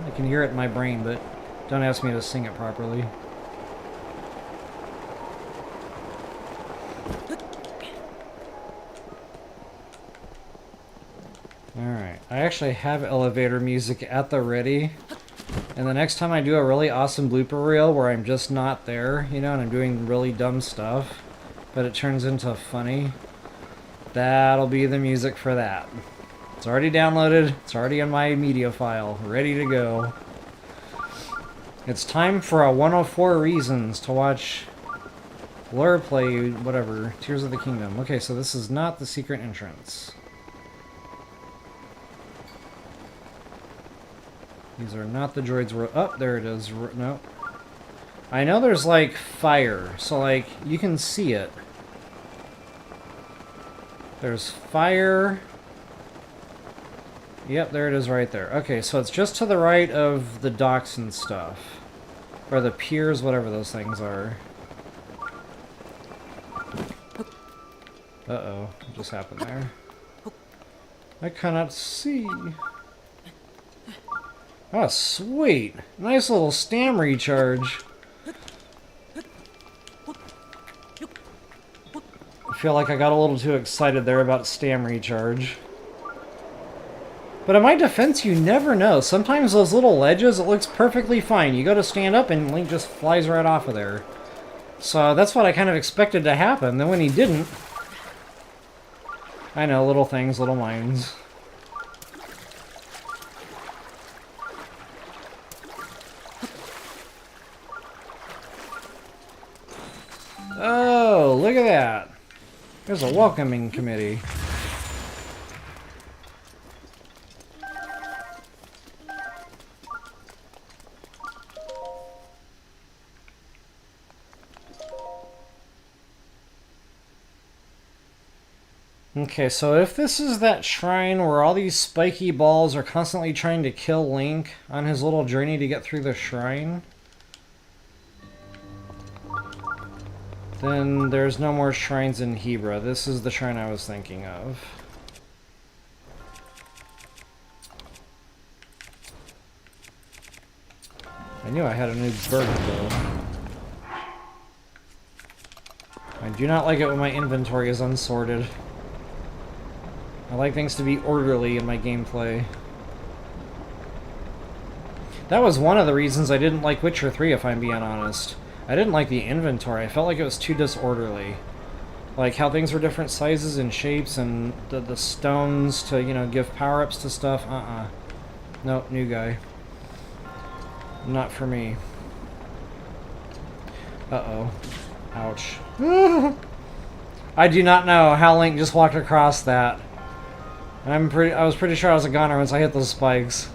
I can hear it in my brain, but don't ask me to sing it properly. Alright, I actually have elevator music at the ready. And the next time I do a really awesome blooper reel where I'm just not there, you know, and I'm doing really dumb stuff, but it turns into funny, that'll be the music for that. It's already downloaded, it's already in my media file, ready to go. It's time for a 104 Reasons to watch Lore play, whatever, Tears of the Kingdom. Okay, so this is not the secret entrance. These are not the droids. Oh, there it is. No. I know there's, like, fire. So, like, you can see it. There's fire. Yep, there it is right there. Okay, so it's just to the right of the docks and stuff. Or the piers, whatever those things are. Uh-oh. What just happened there? I cannot see. Oh, sweet. Nice little stam recharge. I feel like I got a little too excited there about stam recharge. But in my defense, you never know. Sometimes those little ledges, it looks perfectly fine. You go to stand up and Link just flies right off of there. So that's what I kind of expected to happen. Then when he didn't... I know, little things, little minds. Oh, look at that. There's a welcoming committee. Okay, so if this is that shrine where all these spiky balls are constantly trying to kill Link on his little journey to get through the shrine, then there's no more shrines in Hebra. This is the shrine I was thinking of. I knew I had a new bird though. I do not like it when my inventory is unsorted. I like things to be orderly in my gameplay. That was one of the reasons I didn't like Witcher 3, if I'm being honest. I didn't like the inventory. I felt like it was too disorderly. Like how things were different sizes and shapes and the stones to, you know, give power-ups to stuff. Nope, new guy. Not for me. Uh-oh. Ouch. I do not know how Link just walked across that. I was pretty sure I was a goner once I hit those spikes.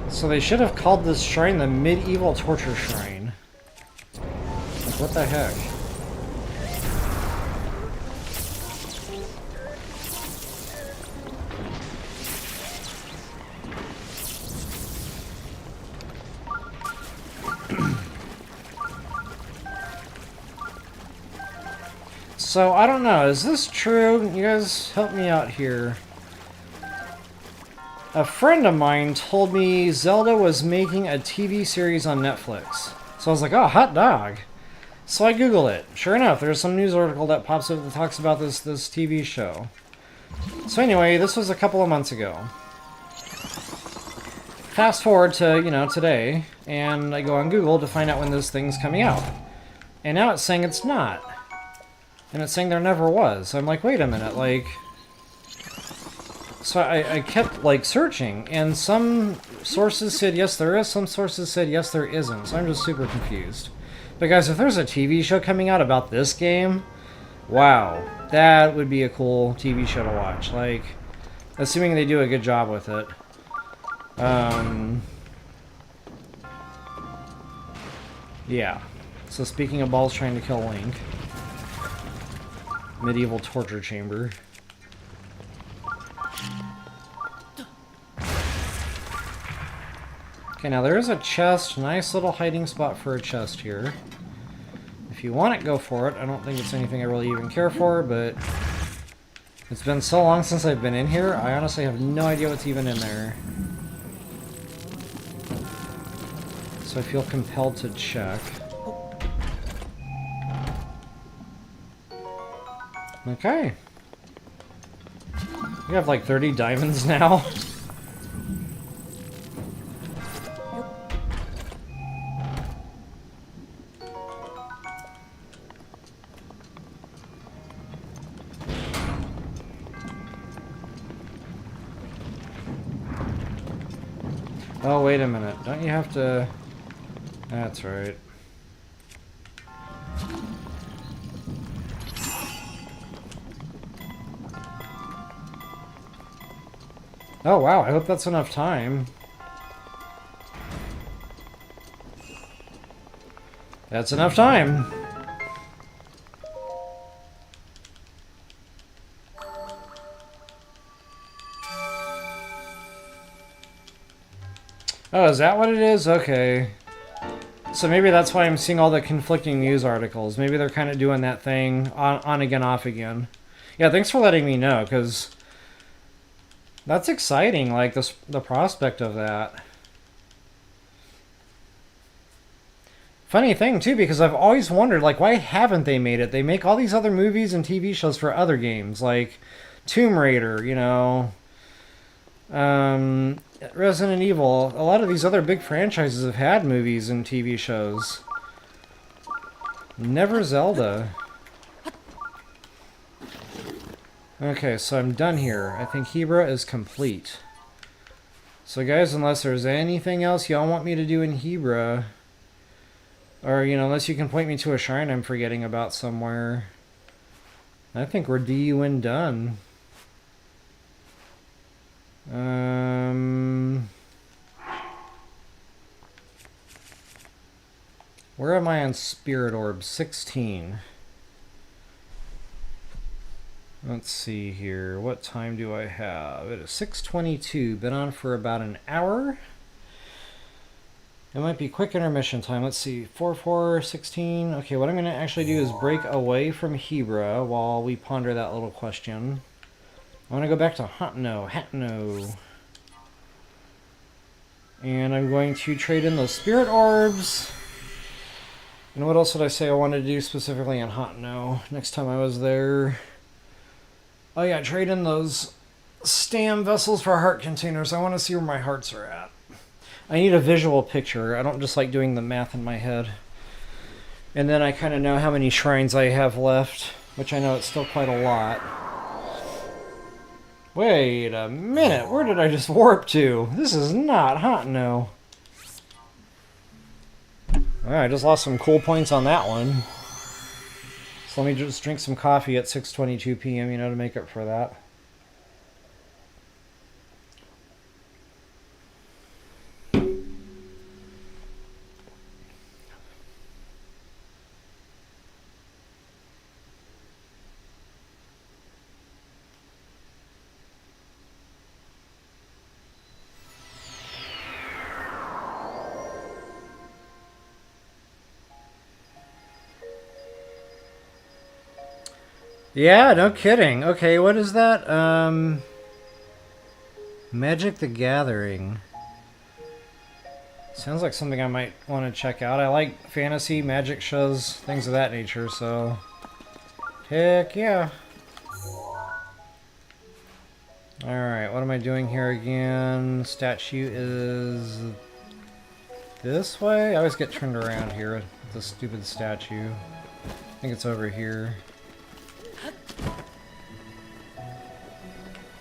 So they should have called this shrine the Medieval Torture Shrine. Like, what the heck? So, I don't know, is this true? You guys help me out here. A friend of mine told me Zelda was making a TV series on Netflix. So I was like, oh, hot dog. So I Google it. Sure enough, there's some news article that pops up that talks about this TV show. So anyway, this was a couple of months ago. Fast forward to, you know, today, and I go on Google to find out when this thing's coming out. And now it's saying it's not. And it's saying there never was. So I'm like, wait a minute, like... So I kept, like, searching, and some sources said yes there is, some sources said yes there isn't. So I'm just super confused. But guys, if there's a TV show coming out about this game, wow, that would be a cool TV show to watch. Like, assuming they do a good job with it. Yeah. So speaking of balls trying to kill Link, medieval torture chamber. Okay, now there is a chest. Nice little hiding spot for a chest here. If you want it, go for it. I don't think it's anything I really even care for, but it's been so long since I've been in here, I honestly have no idea what's even in there. So I feel compelled to check. Okay. We have like 30 diamonds now. Oh, wait a minute. Don't you have to... That's right. Oh, wow. I hope that's enough time. That's enough time. Oh, is that what it is? Okay. So maybe that's why I'm seeing all the conflicting news articles. Maybe they're kind of doing that thing on again, off again. Yeah, thanks for letting me know, because that's exciting, like the prospect of that. Funny thing, too, because I've always wondered, like, why haven't they made it? They make all these other movies and TV shows for other games, like Tomb Raider, you know... Resident Evil. A lot of these other big franchises have had movies and TV shows. Never Zelda. Okay, so I'm done here. I think Hebra is complete. So guys, unless there's anything else y'all want me to do in Hebra, or, you know, unless you can point me to a shrine I'm forgetting about somewhere, I think we're DUN done. Where am I on Spirit Orb? 16. Let's see here. What time do I have? It is 6:22. Been on for about an hour. It might be quick intermission time. Let's see. 4:16. Okay, what I'm going to actually do is break away from Hebra while we ponder that little question. I want to go back to Hatno. And I'm going to trade in those Spirit Orbs. And what else did I say I wanted to do specifically in Hatno next time I was there? Oh yeah, trade in those Stam vessels for heart containers. I want to see where my hearts are at. I need a visual picture. I don't just like doing the math in my head. And then I kind of know how many shrines I have left, which I know it's still quite a lot. Wait a minute, where did I just warp to? This is not Hatno. Alright, I just lost some cool points on that one. So let me just drink some coffee at 6:22 p.m., you know, to make up for that. Yeah, no kidding. Okay, what is that? Magic the Gathering. Sounds like something I might want to check out. I like fantasy, magic shows, things of that nature, so... Heck yeah! Alright, what am I doing here again? Statue is... this way? I always get turned around here with the stupid statue. I think it's over here.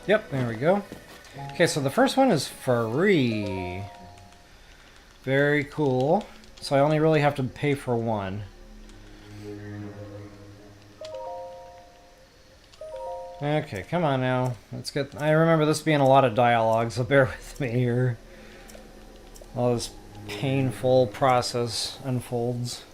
Yep, there we go. Okay, so the first one is free. Very cool. So I only really have to pay for one. Okay, come on now. Let's get... I remember this being a lot of dialogue, so bear with me here. All this painful process unfolds.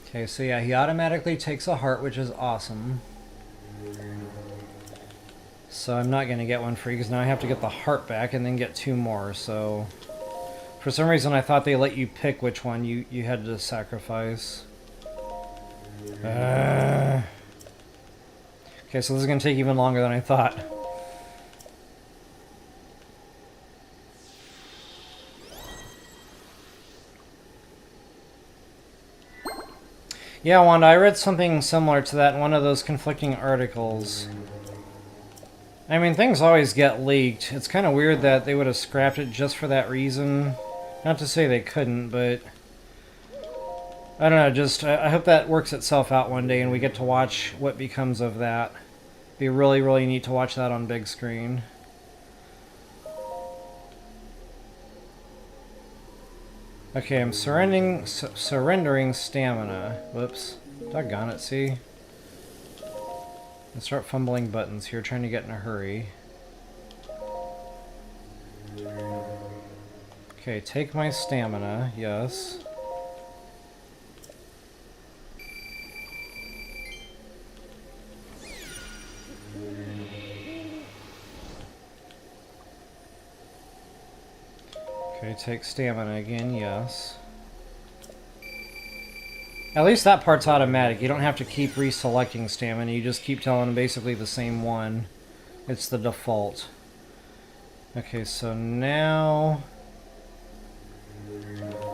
Okay, so yeah, he automatically takes a heart, which is awesome. So I'm not going to get one free, because now I have to get the heart back and then get 2 more, so... For some reason I thought they let you pick which one you had to sacrifice. Okay, so this is going to take even longer than I thought. Yeah, Wanda, I read something similar to that in one of those conflicting articles. I mean, things always get leaked. It's kind of weird that they would have scrapped it just for that reason. Not to say they couldn't, but... I don't know, just... I hope that works itself out one day and we get to watch what becomes of that. Be really, really neat to watch that on big screen. Okay, I'm surrendering stamina. Whoops. Doggone it, see? Let's start fumbling buttons here, trying to get in a hurry. Okay, take my stamina, yes. Okay, take stamina again, yes. At least that part's automatic. You don't have to keep reselecting stamina. You just keep telling them basically the same one. It's the default. Okay, so now...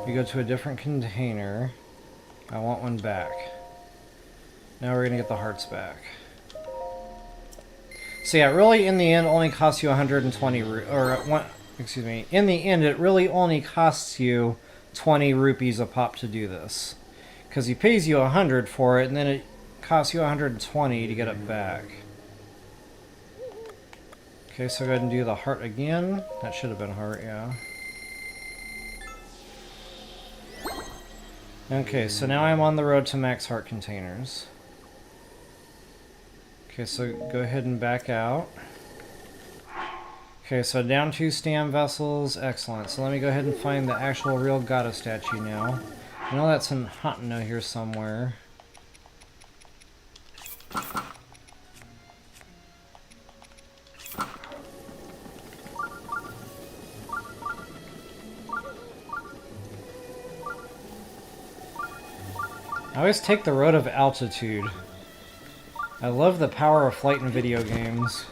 you go to a different container. I want one back. Now we're gonna get the hearts back. So yeah, really in the end only costs you 120 excuse me, in the end it really only costs you 20 rupees a pop to do this. Because he pays you 100 for it, and then it costs you 120 to get it back. Okay, so go ahead and do the heart again. That should have been a heart, yeah. Okay, so now I'm on the road to max heart containers. Okay, so go ahead and back out. Okay, so down 2 stam vessels. Excellent. So let me go ahead and find the actual real goddess statue now. I know that's in Hatno here somewhere. I always take the road of altitude. I love the power of flight in video games.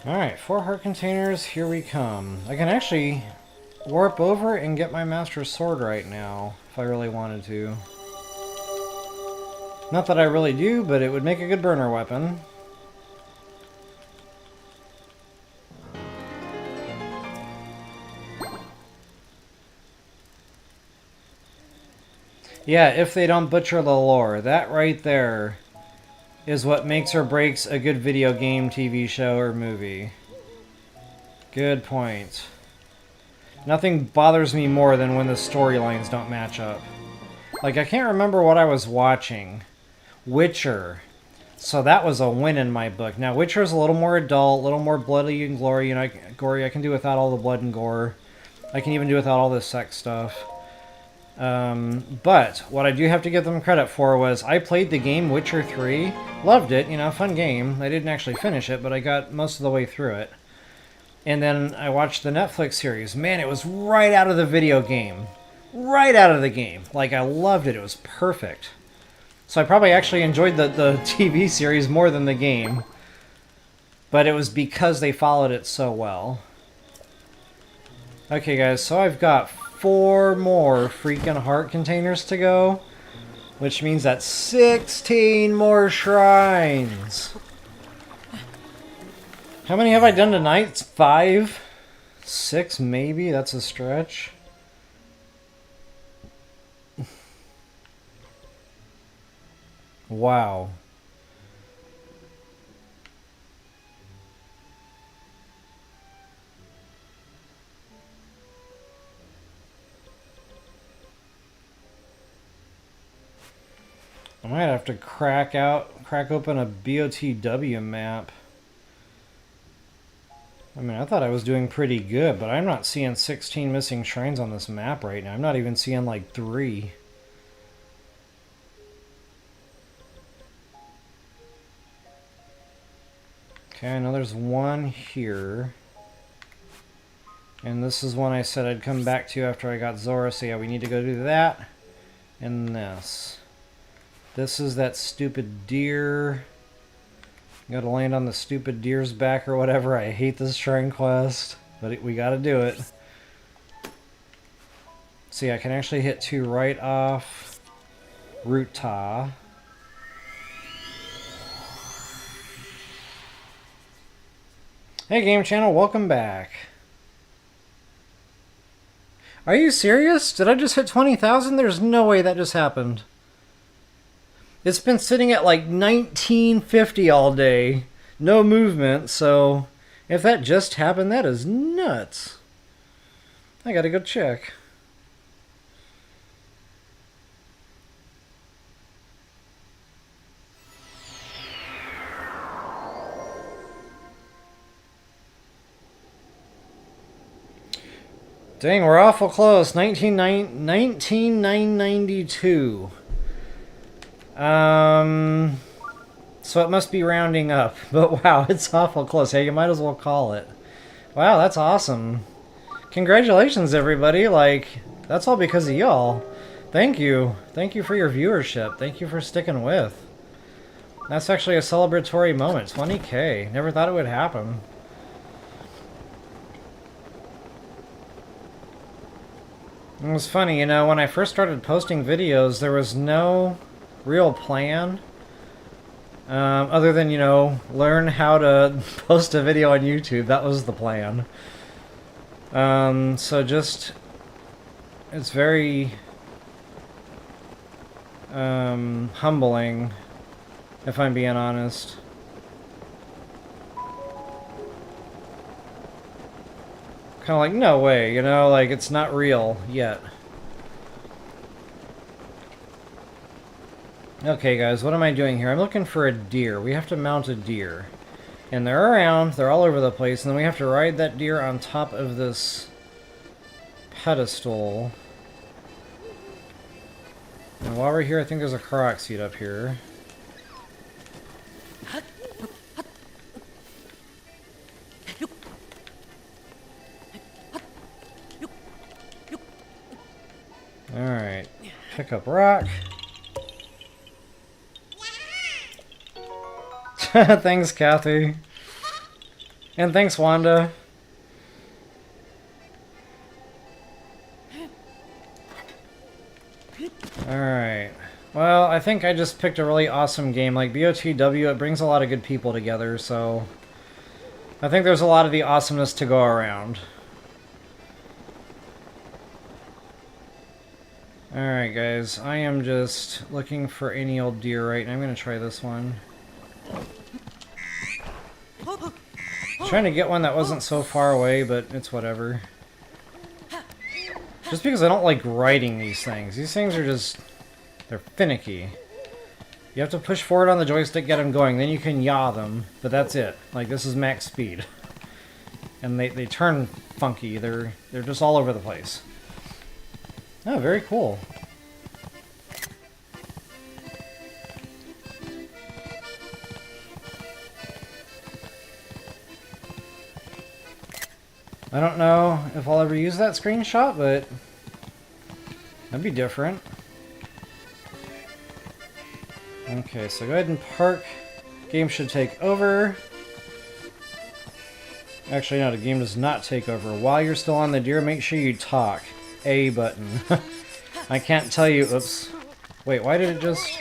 Alright, 4 heart containers, here we come. I can actually warp over and get my master sword right now, if I really wanted to. Not that I really do, but it would make a good burner weapon. Yeah, if they don't butcher the lore. That right there is what makes or breaks a good video game, TV show, or movie. Good point. Nothing bothers me more than when the storylines don't match up. Like, I can't remember what I was watching. Witcher. So that was a win in my book. Now, Witcher is a little more adult, a little more bloody and gory. I can do without all the blood and gore. I can even do without all this sex stuff. But what I do have to give them credit for was I played the game Witcher 3, loved it, you know, fun game. I didn't actually finish it, but I got most of the way through it. And then I watched the Netflix series. Man, it was right out of the video game. Right out of the game. Like, I loved it. It was perfect. So I probably actually enjoyed the TV series more than the game. But it was because they followed it so well. Okay, guys, so I've got 4 more freaking heart containers to go. Which means that's 16 more shrines. How many have I done tonight? 5? 6 maybe? That's a stretch. Wow. I might have to crack open a BotW map. I mean, I thought I was doing pretty good, but I'm not seeing 16 missing shrines on this map right now. I'm not even seeing like 3. Okay, I know there's 1 here. And this is one I said I'd come back to after I got Zora, so yeah, we need to go do that. And this. This is that stupid deer. Gotta land on the stupid deer's back or whatever. I hate this shrine quest, but we gotta do it. See, I can actually hit 2 right off Ruta. Hey Game Channel, welcome back. Are you serious? Did I just hit 20,000? There's no way that just happened. It's been sitting at like 1950 all day. No movement, so if that just happened, that is nuts. I gotta go check. Dang, we're awful close. 19,992. So it must be rounding up. But wow, it's awful close. Hey, you might as well call it. Wow, that's awesome. Congratulations, everybody. Like, that's all because of y'all. Thank you. Thank you for your viewership. Thank you for sticking with. That's actually a celebratory moment. 20K. Never thought it would happen. It was funny, you know, when I first started posting videos, there was no real plan. Other than, you know, learn how to post a video on YouTube. That was the plan. So just... It's very... humbling, if I'm being honest. Kind of like, no way, you know, like, it's not real yet. Okay, guys, what am I doing here? I'm looking for a deer. We have to mount a deer. And they're around, they're all over the place, and then we have to ride that deer on top of this pedestal. And while we're here, I think there's a Koroks seed up here. Alright, pick up rock. Thanks, Kathy. And thanks, Wanda. Alright. Well, I think I just picked a really awesome game. Like, BotW, it brings a lot of good people together, so... I think there's a lot of the awesomeness to go around. Alright, guys. I am just looking for any old deer right now. I'm going to try this one. Trying to get one that wasn't so far away, but it's whatever. Just because I don't like riding these things. These things are just... they're finicky. You have to push forward on the joystick, get them going, then you can yaw them, but that's it. Like, this is max speed. And they turn funky. They're just all over the place. Oh, very cool. I don't know if I'll ever use that screenshot, but that'd be different. Okay, so go ahead and park. Game should take over. Actually, no, the game does not take over. While you're still on the deer, make sure you talk. A button. I can't tell you. Oops. Wait, why did it just...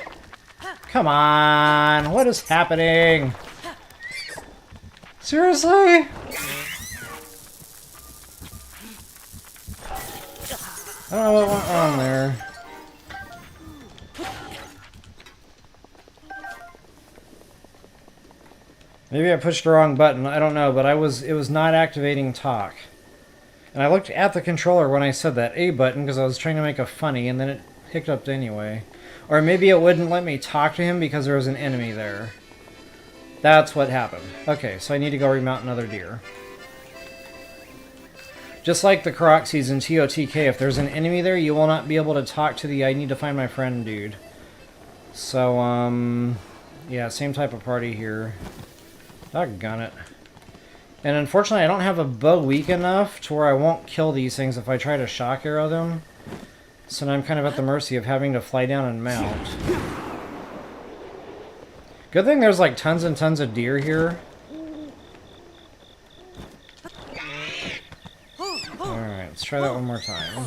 Come on! What is happening? Seriously? I don't know what went wrong there. Maybe I pushed the wrong button, I don't know, but it was not activating talk. And I looked at the controller when I said that A button because I was trying to make a funny, and then it hiccuped anyway. Or maybe it wouldn't let me talk to him because there was an enemy there. That's what happened. Okay, so I need to go remount another deer. Just like the Koroks in TOTK, if there's an enemy there, you will not be able to talk to the I need to find my friend dude. So, yeah, same type of party here. Doggone it. And unfortunately, I don't have a bow weak enough to where I won't kill these things if I try to shock arrow them. So now I'm kind of at the mercy of having to fly down and mount. Good thing there's like tons and tons of deer here. Alright, let's try that one more time.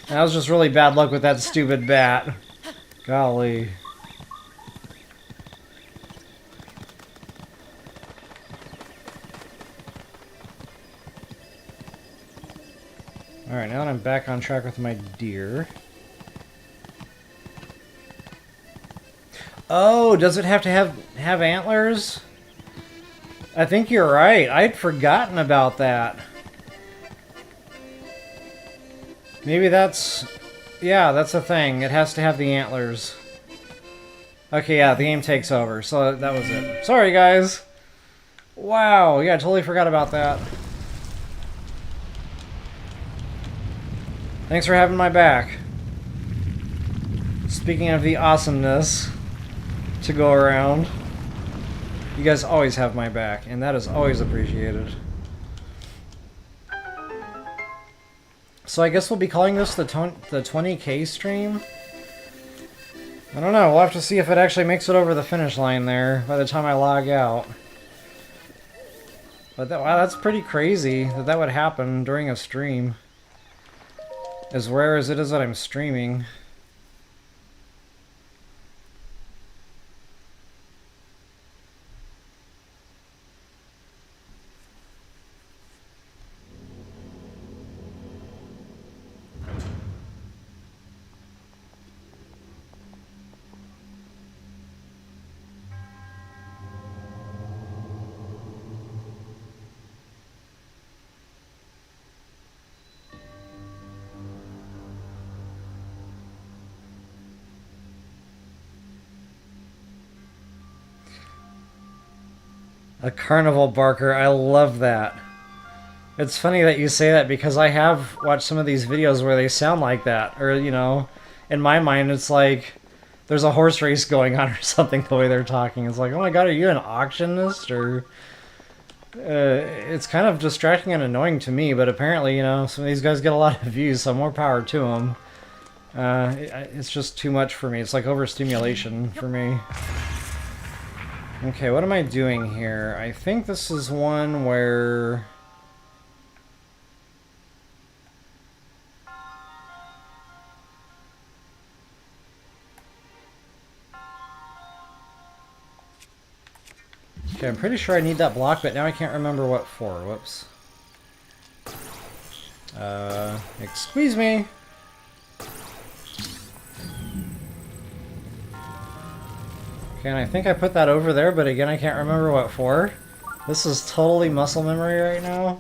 That was just really bad luck with that stupid bat. Golly. Alright, now that I'm back on track with my deer. Oh, does it have to have antlers? I think you're right. I'd forgotten about that. Maybe that's... Yeah, that's a thing. It has to have the antlers. Okay, yeah, the game takes over. So that was it. Sorry, guys. Wow, yeah, I totally forgot about that. Thanks for having my back. Speaking of the awesomeness to go around, you guys always have my back, and that is always appreciated. So I guess we'll be calling this the 20K stream? I don't know, we'll have to see if it actually makes it over the finish line there by the time I log out. But wow, that's pretty crazy that that would happen during a stream. As rare as it is that I'm streaming. A carnival barker, I love that. It's funny that you say that because I have watched some of these videos where they sound like that. Or, you know, in my mind it's like there's a horse race going on or something the way they're talking. It's like, oh my god, are you an auctionist? Or... it's kind of distracting and annoying to me, but apparently, you know, some of these guys get a lot of views, so more power to them. It's just too much for me. It's like overstimulation for me. Okay, what am I doing here? I think this is one where... Okay, I'm pretty sure I need that block, but now I can't remember what for. Whoops. Excuse me! Okay, and I think I put that over there, but again, I can't remember what for. This is totally muscle memory right now.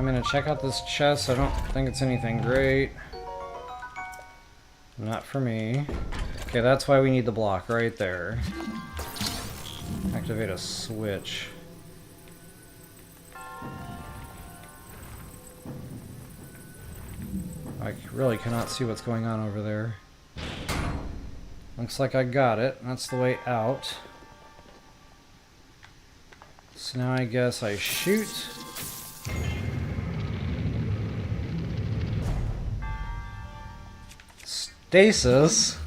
I'm gonna check out this chest. I don't think it's anything great. Not for me. Okay, that's why we need the block right there. Activate a switch. I really cannot see what's going on over there. Looks like I got it. That's the way out. So now I guess I shoot. Stasis?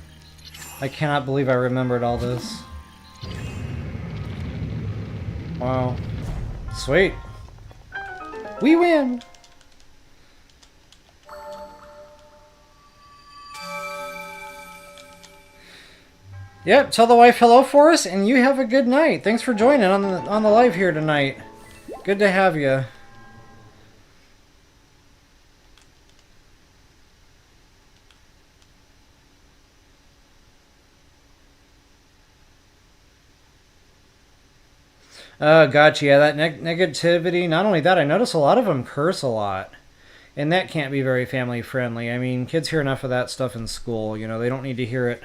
I cannot believe I remembered all this. Wow. Sweet. We win! Yep, tell the wife hello for us, and you have a good night. Thanks for joining on the live here tonight. Good to have you. Oh, gotcha. Yeah, that negativity. Not only that, I notice a lot of them curse a lot. And that can't be very family friendly. I mean, kids hear enough of that stuff in school. You know, they don't need to hear it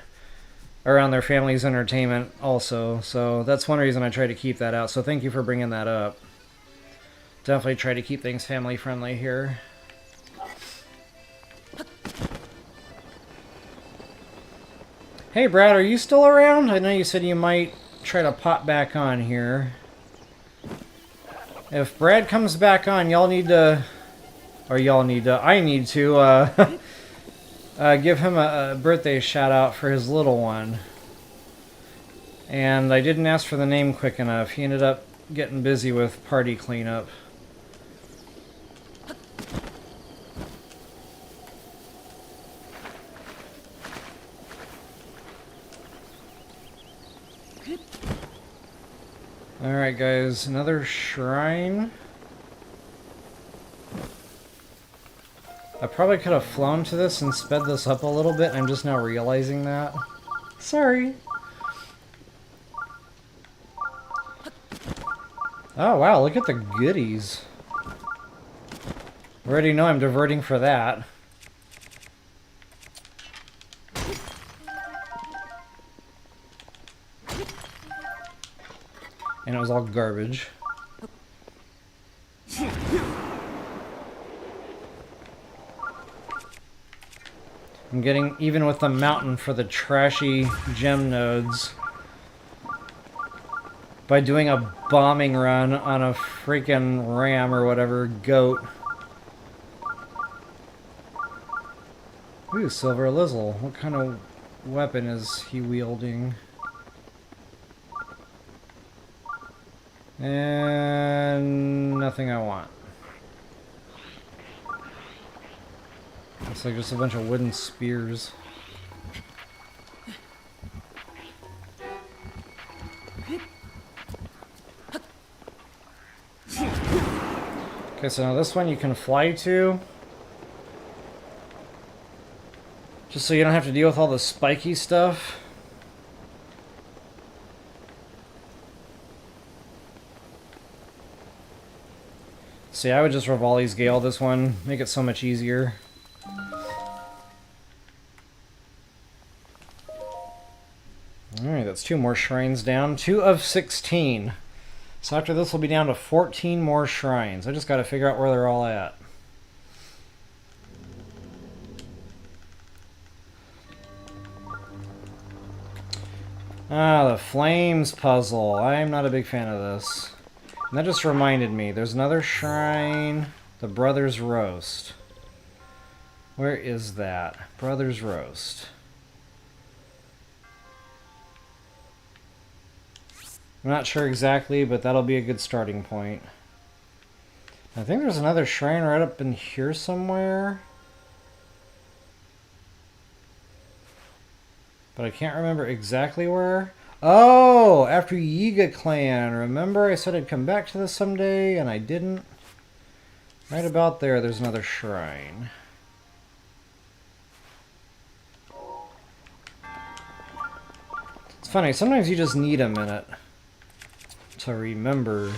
around their family's entertainment also. So that's one reason I try to keep that out. So thank you for bringing that up. Definitely try to keep things family friendly here. Hey Brad, are you still around? I know you said you might try to pop back on here. If Brad comes back on, I need to give him a birthday shout out for his little one. And I didn't ask for the name quick enough. He ended up getting busy with party cleanup. Alright guys, another shrine. I probably could have flown to this and sped this up a little bit. I'm just now realizing that. Sorry. Oh wow, look at the goodies. Already know I'm diverting for that. And it was all garbage. I'm getting even with the mountain for the trashy gem nodes by doing a bombing run on a freaking ram or whatever, goat. Ooh, Silver Lizzle. What kind of weapon is he wielding? And nothing I want. Looks like just a bunch of wooden spears. Okay, so now this one you can fly to. Just so you don't have to deal with all the spiky stuff. See, I would just Rivali's Gale this one, make it so much easier. Alright, that's 2 more shrines down. 2 of 16. So after this we'll be down to 14 more shrines. I just gotta figure out where they're all at. Ah, the Flames puzzle. I'm not a big fan of this. And that just reminded me, there's another shrine, the Brothers Roast. Where is that? Brothers Roast. I'm not sure exactly, but that'll be a good starting point. I think there's another shrine right up in here somewhere. But I can't remember exactly where. Oh, after Yiga Clan. Remember I said I'd come back to this someday, and I didn't? Right about there, there's another shrine. It's funny, sometimes you just need a minute to remember.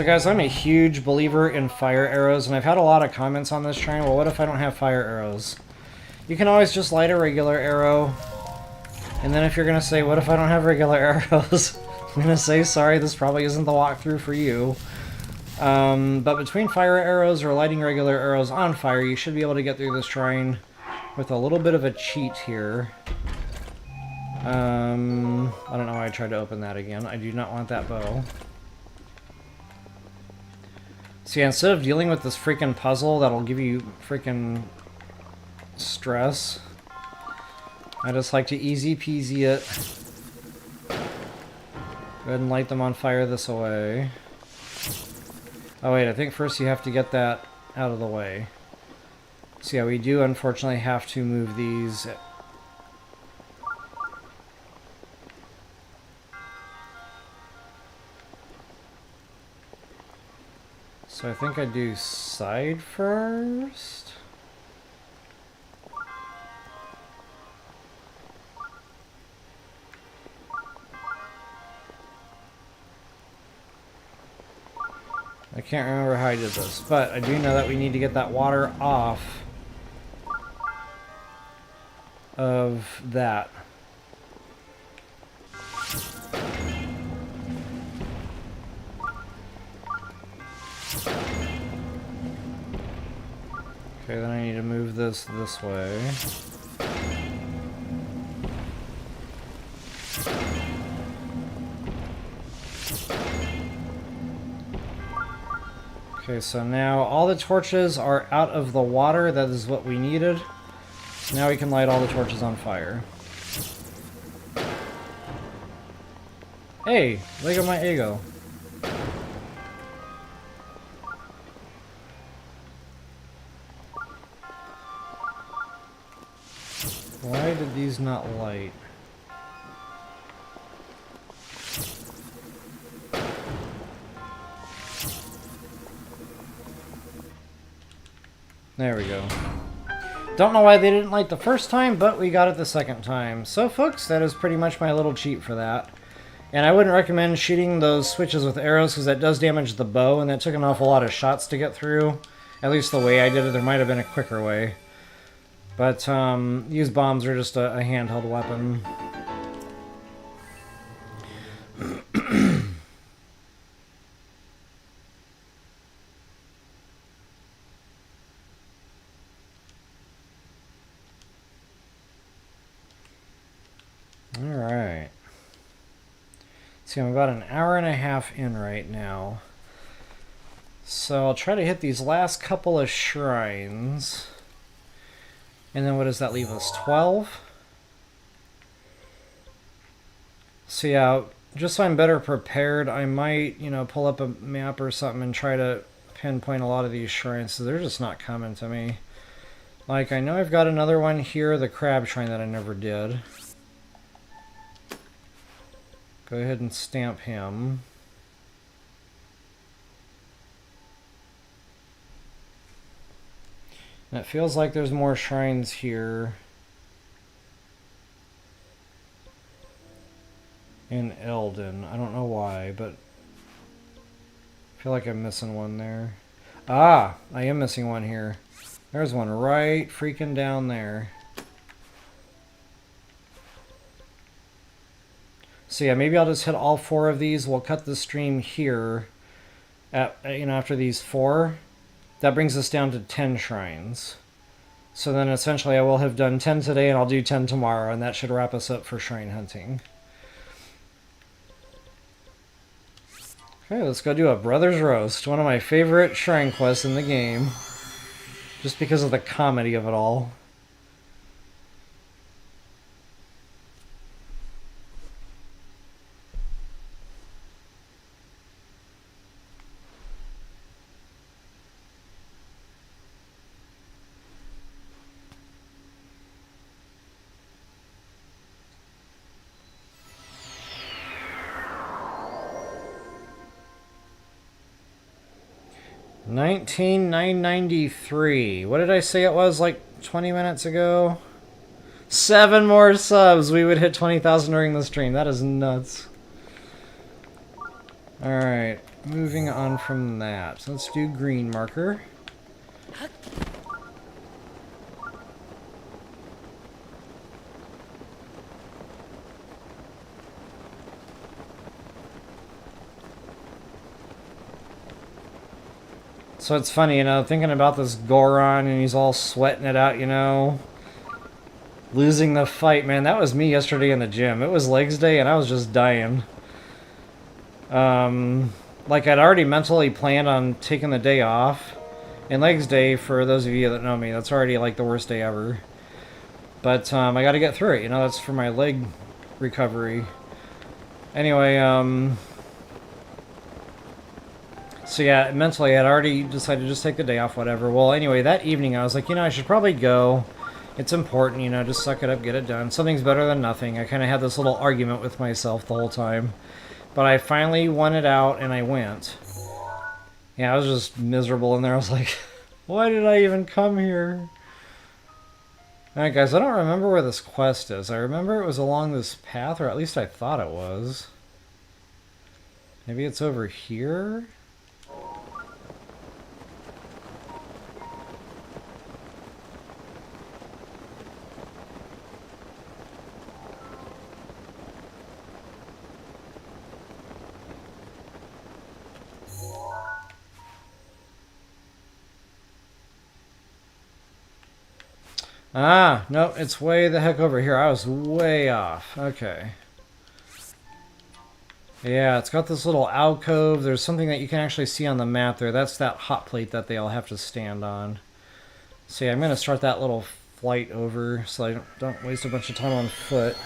So guys, I'm a huge believer in fire arrows, and I've had a lot of comments on this shrine. Well, what if I don't have fire arrows? You can always just light a regular arrow. And then if you're going to say, what if I don't have regular arrows? I'm going to say, sorry, this probably isn't the walkthrough for you. But between fire arrows or lighting regular arrows on fire, you should be able to get through this shrine with a little bit of a cheat here. I don't know why I tried to open that again. I do not want that bow. So yeah, instead of dealing with this freaking puzzle that'll give you freaking stress, I just like to easy peasy it. Go ahead and light them on fire this way. Oh wait, I think first you have to get that out of the way. So yeah, we do unfortunately have to move these. So I think I do side first. I can't remember how I did this, but I do know that we need to get that water off of that. Okay, then I need to move this way. Okay, so now all the torches are out of the water. That is what we needed. So now we can light all the torches on fire. Hey, look at my ego. Why did these not light? There we go. Don't know why they didn't light the first time, but we got it the second time. So folks, that is pretty much my little cheat for that. And I wouldn't recommend shooting those switches with arrows because that does damage the bow, and that took an awful lot of shots to get through. At least the way I did it, there might have been a quicker way. But these bombs are just a handheld weapon. Alright. See, I'm about an hour and a half in right now. So I'll try to hit these last couple of shrines. And then what does that leave us? 12? So yeah, just so I'm better prepared, I might, you know, pull up a map or something and try to pinpoint a lot of these shrines. So they're just not coming to me. Like, I know I've got another one here, the crab shrine that I never did. Go ahead and stamp him. And it feels like there's more shrines here in Eldon. I don't know why, but I feel like I'm missing one there. Ah, I am missing one here. There's one right freaking down there. So yeah, maybe I'll just hit all 4 of these. We'll cut the stream here at, you know, after these 4. That brings us down to 10 shrines. So then essentially I will have done 10 today and I'll do 10 tomorrow, and that should wrap us up for shrine hunting. Okay, let's go do a Brother's Roast, one of my favorite shrine quests in the game. Just because of the comedy of it all. $19,993. What did I say it was like 20 minutes ago? 7 more subs. We would hit 20,000 during the stream. That is nuts. Alright. moving on from that. So let's do green marker. So it's funny, you know, thinking about this Goron and he's all sweating it out, you know. Losing the fight, man. That was me yesterday in the gym. It was legs day and I was just dying. Like I'd already mentally planned on taking the day off. And legs day, for those of you that know me, that's already like the worst day ever. But I got to get through it, you know, that's for my leg recovery. Anyway, so yeah, mentally I'd already decided to just take the day off, whatever. Well, anyway, that evening I was like, you know, I should probably go. It's important, you know, just suck it up, get it done. Something's better than nothing. I kind of had this little argument with myself the whole time. But I finally won it out and I went. Yeah, I was just miserable in there. I was like, why did I even come here? Alright guys, I don't remember where this quest is. I remember it was along this path, or at least I thought it was. Maybe it's over here? Ah, no, it's way the heck over here. I was way off. Okay. Yeah, it's got this little alcove. There's something that you can actually see on the map there. That's that hot plate that they all have to stand on. So yeah, I'm going to start that little flight over so I don't waste a bunch of time on foot.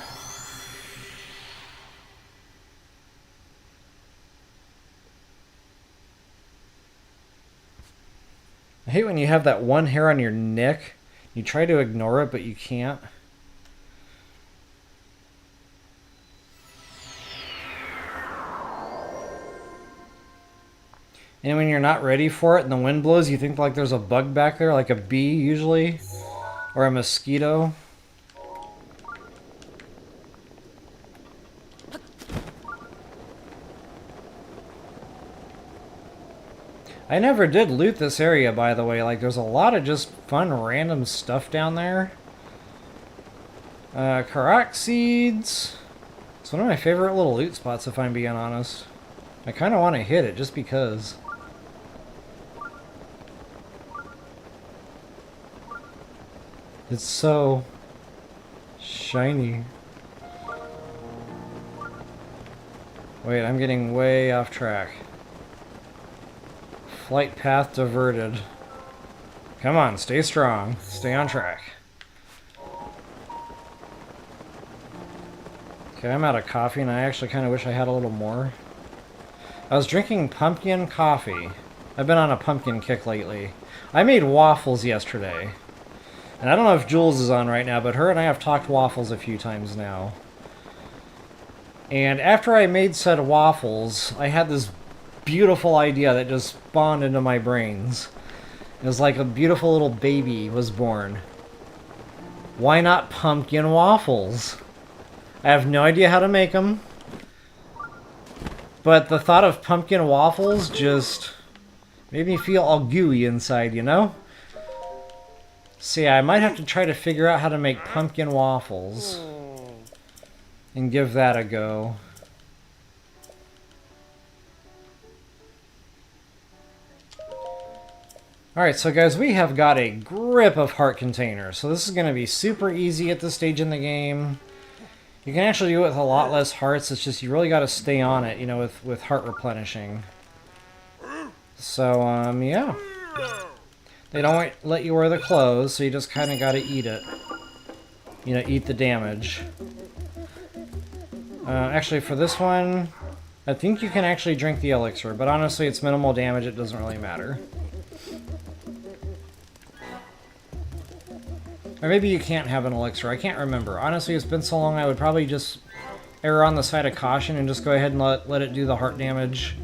I hate when you have that one hair on your neck. You try to ignore it, but you can't. And when you're not ready for it and the wind blows, you think like there's a bug back there, like a bee usually, or a mosquito. I never did loot this area, by the way. Like, there's a lot of just fun, random stuff down there. Koroks seeds. It's one of my favorite little loot spots, if I'm being honest. I kind of want to hit it, just because. It's so shiny. Wait, I'm getting way off track. Flight path diverted. Come on, stay strong. Stay on track. Okay, I'm out of coffee, and I actually kind of wish I had a little more. I was drinking pumpkin coffee. I've been on a pumpkin kick lately. I made waffles yesterday. And I don't know if Jules is on right now, but her and I have talked waffles a few times now. And after I made said waffles, I had this beautiful idea that just spawned into my brains. It was like a beautiful little baby was born. Why not pumpkin waffles? I have no idea how to make them. But the thought of pumpkin waffles just made me feel all gooey inside, you know? So yeah, I might have to try to figure out how to make pumpkin waffles. And give that a go. Alright, so guys, we have got a grip of heart containers. So this is going to be super easy at this stage in the game. You can actually do it with a lot less hearts. It's just you really got to stay on it, you know, with heart replenishing. So, yeah. They don't let you wear the clothes, so you just kind of got to eat it. You know, eat the damage. Actually, for this one, I think you can actually drink the elixir, but honestly, it's minimal damage. It doesn't really matter. Or maybe you can't have an elixir. I can't remember. Honestly, it's been so long, I would probably just err on the side of caution and just go ahead and let it do the heart damage.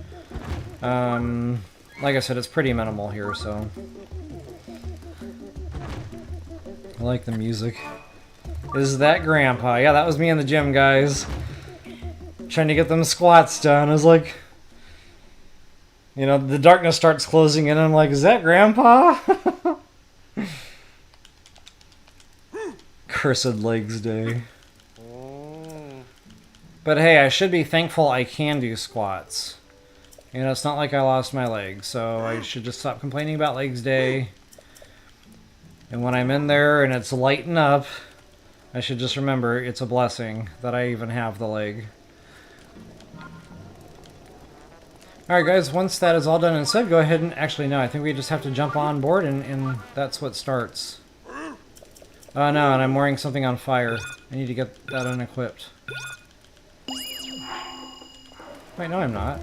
Like I said, it's pretty minimal here, so... I like the music. Is that Grandpa? Yeah, that was me in the gym, guys. Trying to get them squats done. I was like... You know, the darkness starts closing in, and I'm like, is that Grandpa? Cursed legs day. But hey, I should be thankful I can do squats. You know, it's not like I lost my legs, so I should just stop complaining about legs day. And when I'm in there and it's lighting up, I should just remember it's a blessing that I even have the leg. Alright guys, once that is all done and said, go ahead and... Actually, no, I think we just have to jump on board and that's what starts. Oh no, and I'm wearing something on fire. I need to get that unequipped. Wait, no I'm not.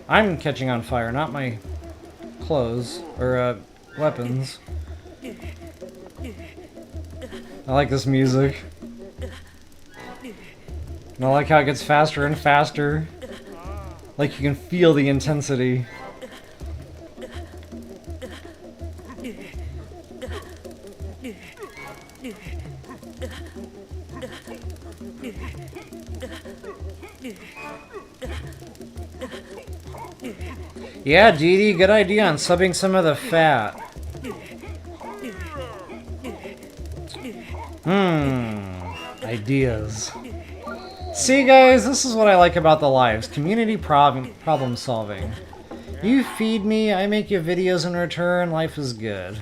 I'm catching on fire, not my clothes, or weapons. I like this music. And I like how it gets faster and faster. Like you can feel the intensity. Yeah, Dee Dee, good idea on subbing some of the fat. Ideas. See guys, this is what I like about the lives. Community problem solving. You feed me, I make you videos in return, life is good.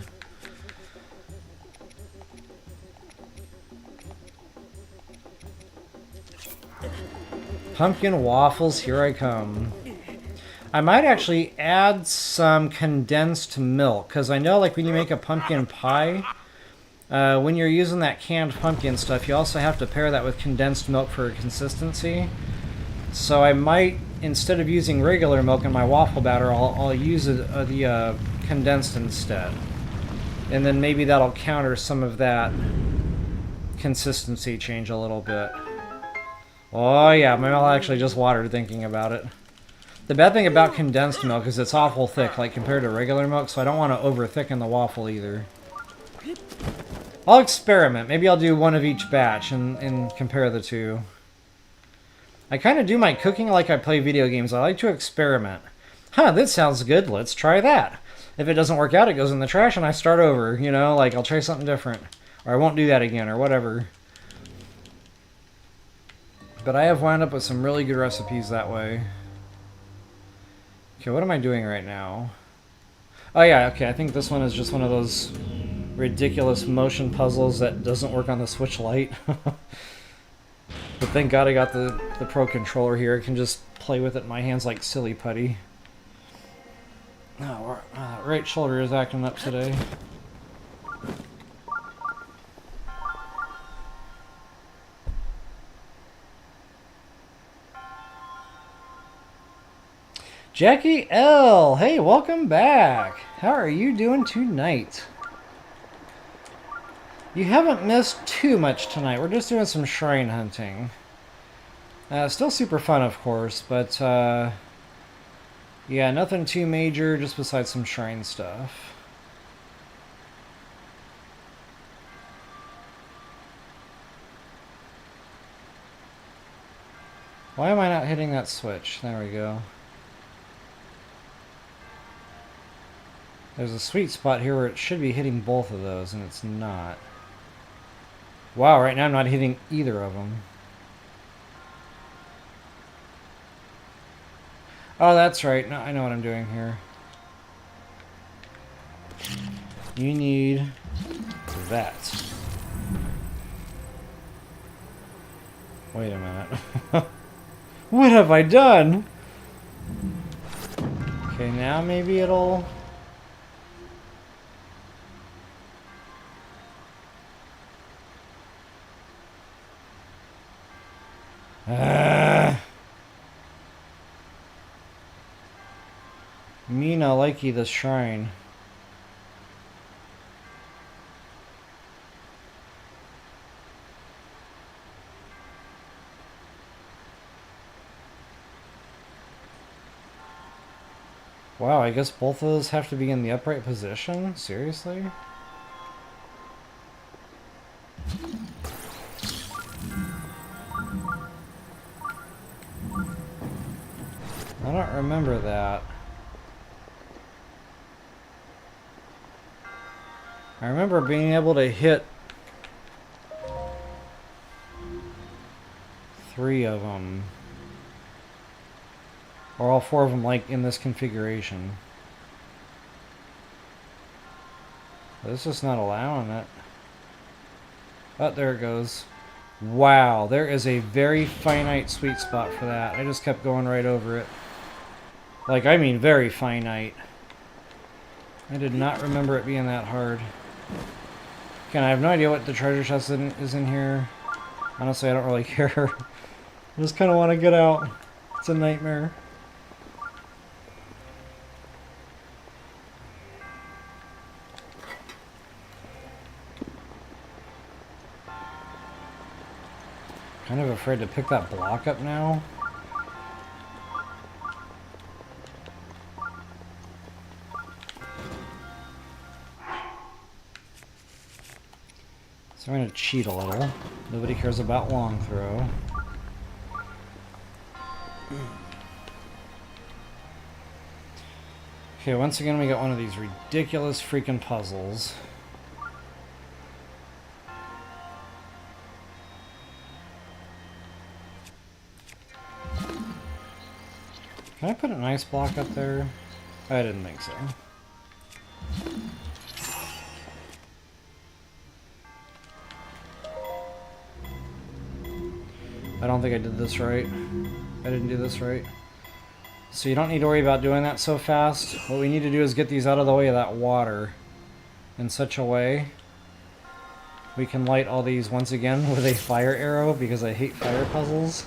Pumpkin waffles, here I come. I might actually add some condensed milk, because I know like when you make a pumpkin pie, when you're using that canned pumpkin stuff, you also have to pair that with condensed milk for consistency. So I might, instead of using regular milk in my waffle batter, I'll use the condensed instead. And then maybe that'll counter some of that consistency change a little bit. Oh yeah, my mouth actually just watered thinking about it. The bad thing about condensed milk is it's awful thick, like compared to regular milk, so I don't want to over thicken the waffle either. I'll experiment. Maybe I'll do one of each batch and compare the two. I kind of do my cooking like I play video games. I like to experiment. Huh, this sounds good. Let's try that. If it doesn't work out, it goes in the trash and I start over. You know, like I'll try something different. Or I won't do that again or whatever. But I have wound up with some really good recipes that way. Okay, what am I doing right now? Oh yeah, okay, I think this one is just one of those ridiculous motion puzzles that doesn't work on the Switch Lite. But thank God I got the Pro Controller here. I can just play with it in my hands like silly putty. Oh, right shoulder is acting up today. Jackie L, hey, welcome back. How are you doing tonight? You haven't missed too much tonight. We're just doing some shrine hunting. Still super fun, of course, but yeah, nothing too major, just besides some shrine stuff. Why am I not hitting that switch? There we go. There's a sweet spot here where it should be hitting both of those, and it's not. Wow, right now I'm not hitting either of them. Oh, that's right. No, I know what I'm doing here. You need that. Wait a minute. What have I done? Okay, now maybe it'll... Me not likey the shrine. Wow, I guess both of those have to be in the upright position? Seriously? I don't remember that. I remember being able to hit 3 of them. Or all 4 of them, like, in this configuration. But it's just not allowing it. Oh, there it goes. Wow, there is a very finite sweet spot for that. I just kept going right over it. Like, I mean very finite. I did not remember it being that hard. Again, I have no idea what the treasure chest is in here. Honestly, I don't really care. I just kind of want to get out. It's a nightmare. Kind of afraid to pick that block up now. So I'm going to cheat a little. Nobody cares about long throw. Okay, once again we got one of these ridiculous freaking puzzles. Can I put an ice block up there? I didn't think so. I don't think I did this right. I didn't do this right. So you don't need to worry about doing that so fast. What we need to do is get these out of the way of that water in such a way we can light all these once again with a fire arrow, because I hate fire puzzles.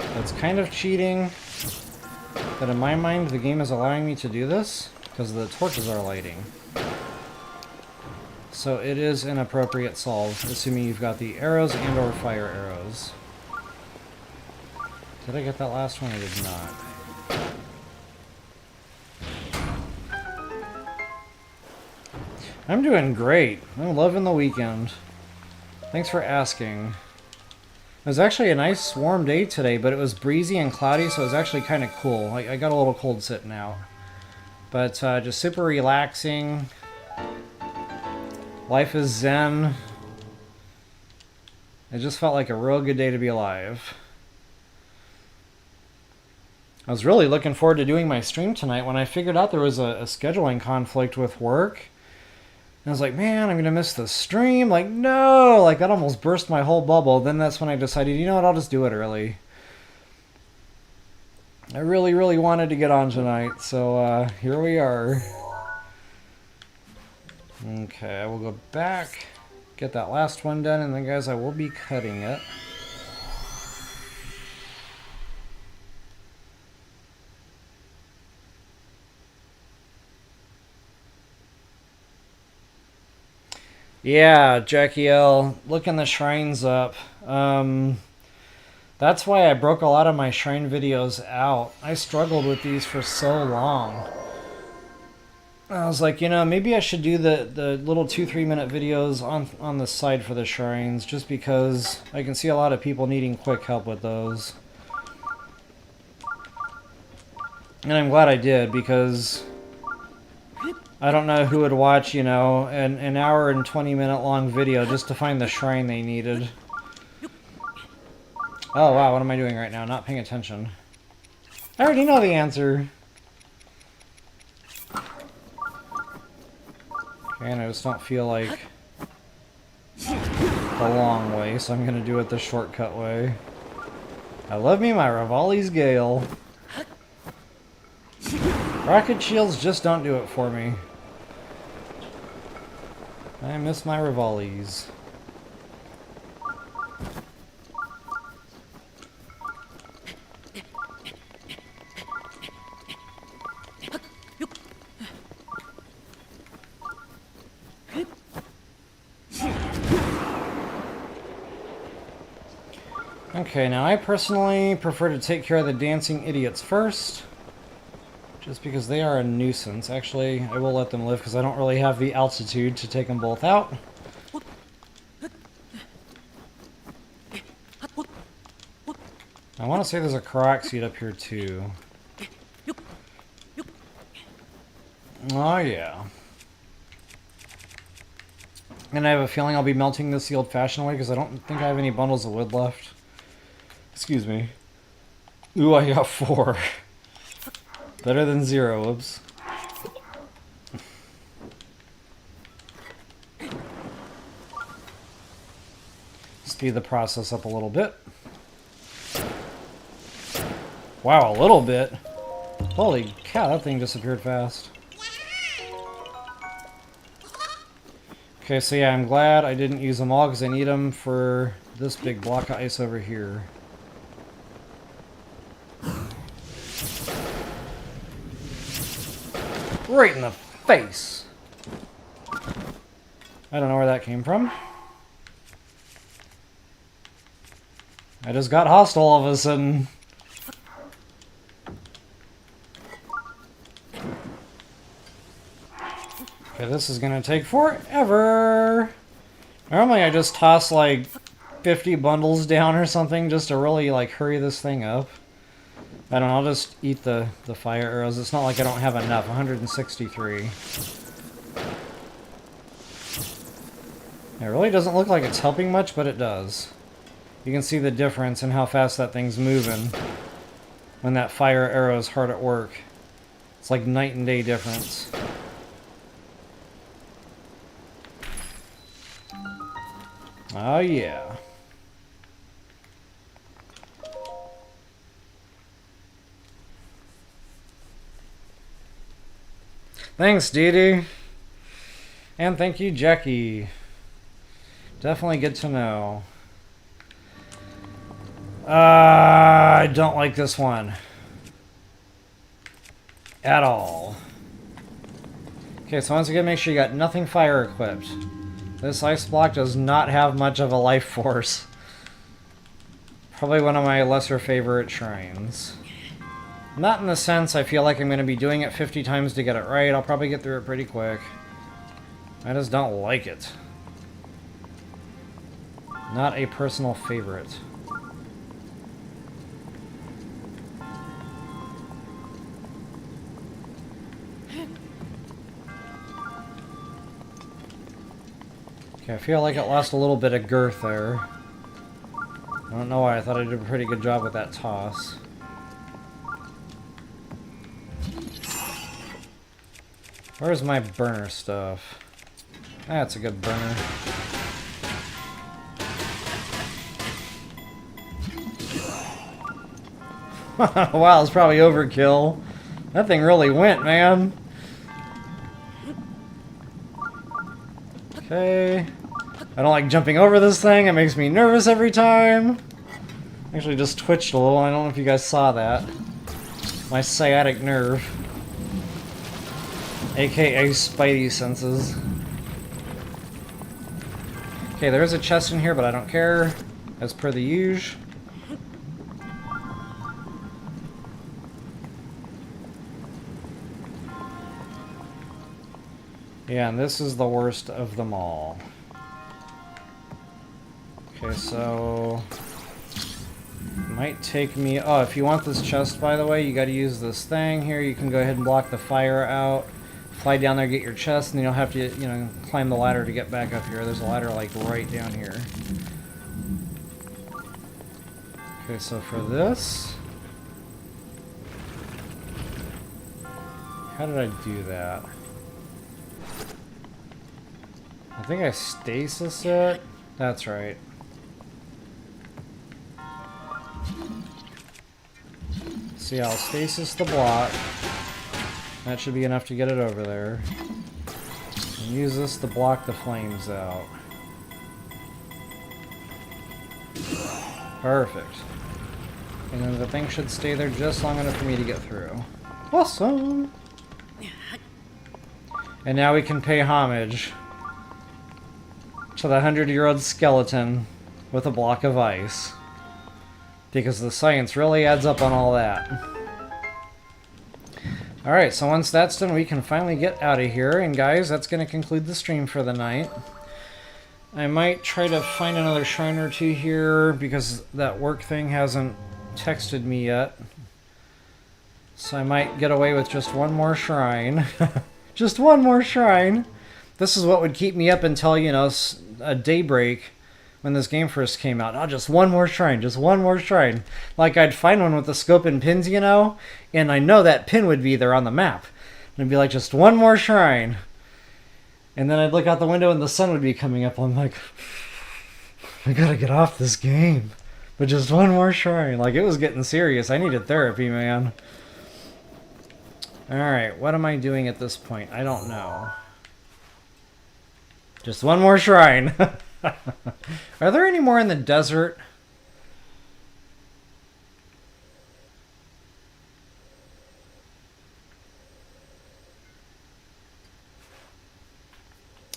It's kind of cheating, but in my mind the game is allowing me to do this because the torches are lighting. So it is an appropriate solve, assuming you've got the arrows and or fire arrows. Did I get that last one? I did not. I'm doing great. I'm loving the weekend. Thanks for asking. It was actually a nice warm day today, but it was breezy and cloudy, so it was actually kind of cool. I got a little cold sitting out. But just super relaxing. Life is zen. It just felt like a real good day to be alive. I was really looking forward to doing my stream tonight when I figured out there was a scheduling conflict with work. And I was like, man, I'm going to miss the stream. Like, no! Like, that almost burst my whole bubble. Then that's when I decided, you know what, I'll just do it early. I really, really wanted to get on tonight, so here we are. Okay, I will go back, get that last one done, and then, guys, I will be cutting it. Yeah, Jackie L, looking the shrines up. That's why I broke a lot of my shrine videos out. I struggled with these for so long. I was like, you know, maybe I should do the little 2-3 minute videos on the side for the shrines, just because I can see a lot of people needing quick help with those. And I'm glad I did, because I don't know who would watch, you know, an hour and 20-minute long video just to find the shrine they needed. Oh wow, what am I doing right now? Not paying attention. I already know the answer. Okay, and I just don't feel like the long way, so I'm gonna do it the shortcut way. I love me my Rivali's Gale. Rocket shields just don't do it for me. I miss my Rivali's. Okay, now I personally prefer to take care of the dancing idiots first, just because they are a nuisance. Actually, I will let them live because I don't really have the altitude to take them both out. I want to say there's a Koroks seed up here too. Oh yeah. And I have a feeling I'll be melting this the old-fashioned way because I don't think I have any bundles of wood left. Excuse me. Ooh, I got 4. Better than 0, whoops. Speed the process up a little bit. Wow, a little bit. Holy cow, that thing disappeared fast. Okay, so yeah, I'm glad I didn't use them all because I need them for this big block of ice over here. Right in the face! I don't know where that came from. I just got hostile all of a sudden. Okay, this is gonna take forever. Normally I just toss like 50 bundles down or something just to really like hurry this thing up. I don't know, I'll just eat the fire arrows. It's not like I don't have enough. 163. It really doesn't look like it's helping much, but it does. You can see the difference in how fast that thing's moving when that fire arrow is hard at work. It's like night and day difference. Oh yeah. Thanks, Dee Dee. And thank you, Jackie. Definitely good to know. I don't like this one. At all. Okay, so once again, make sure you got nothing fire equipped. This ice block does not have much of a life force. Probably one of my lesser favorite shrines. Not in the sense I feel like I'm going to be doing it 50 times to get it right. I'll probably get through it pretty quick. I just don't like it. Not a personal favorite. Okay, I feel like it lost a little bit of girth there. I don't know why, I thought I did a pretty good job with that toss. Where's my burner stuff? That's a good burner. Wow, it's probably overkill. That thing really went, man. Okay. I don't like jumping over this thing. It makes me nervous every time. Actually just twitched a little. I don't know if you guys saw that. My sciatic nerve. AKA spidey senses. Okay, there is a chest in here, but I don't care. As per the usual. Yeah, and this is the worst of them all. Okay, so... it might take me... oh, if you want this chest, by the way, you gotta use this thing here. You can go ahead and block the fire out. Fly down there, get your chest, and you don't have to, you know, climb the ladder to get back up here. There's a ladder, like, right down here. Okay, so for this... how did I do that? I think I stasis it. That's right. See, I'll stasis the block. That should be enough to get it over there. And use this to block the flames out. Perfect. And then the thing should stay there just long enough for me to get through. Awesome! And now we can pay homage to the 100-year-old skeleton with a block of ice. Because the science really adds up on all that. Alright, so once that's done, we can finally get out of here. And guys, that's going to conclude the stream for the night. I might try to find another shrine or two here, because that work thing hasn't texted me yet. So I might get away with just one more shrine. Just one more shrine. This is what would keep me up until, you know, a daybreak when this game first came out. Oh, just one more shrine, just one more shrine. Like, I'd find one with the scope and pins, you know, and I know that pin would be there on the map. And it'd be like, just one more shrine. And then I'd look out the window and the sun would be coming up. I'm like, I gotta get off this game. But just one more shrine. Like, it was getting serious. I needed therapy, man. Alright, what am I doing at this point? I don't know. Just one more shrine. Are there any more in the desert?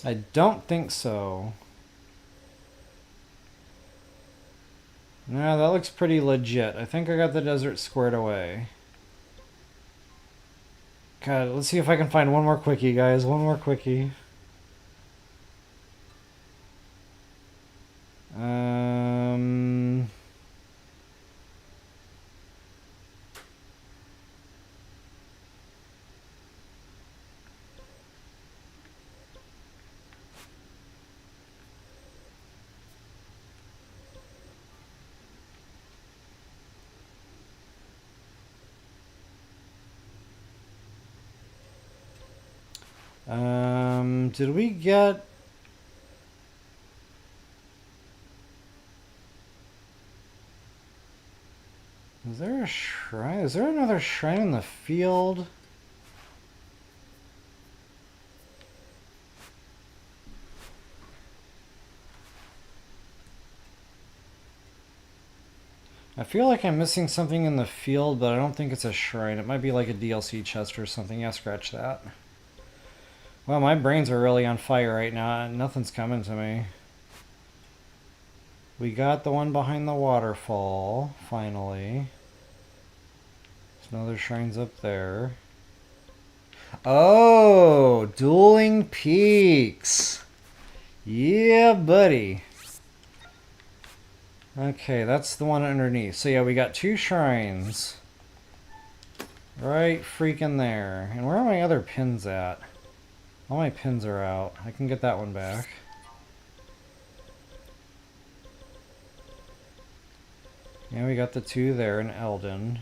I don't think so. No, that looks pretty legit. I think I got the desert squared away. God, let's see if I can find one more quickie, guys. One more quickie. Did we get... Is there a shrine? Is there another shrine in the field? I feel like I'm missing something in the field, but I don't think it's a shrine. It might be like a DLC chest or something. Yeah, scratch that. Well, my brains are really on fire right now. Nothing's coming to me. We got the one behind the waterfall, finally. There's no other shrines up there. Oh, Dueling Peaks. Yeah, buddy. Okay, that's the one underneath. So yeah, we got 2 shrines. Right freaking there. And where are my other pins at? All my pins are out. I can get that one back. Yeah, we got the 2 there in Eldon.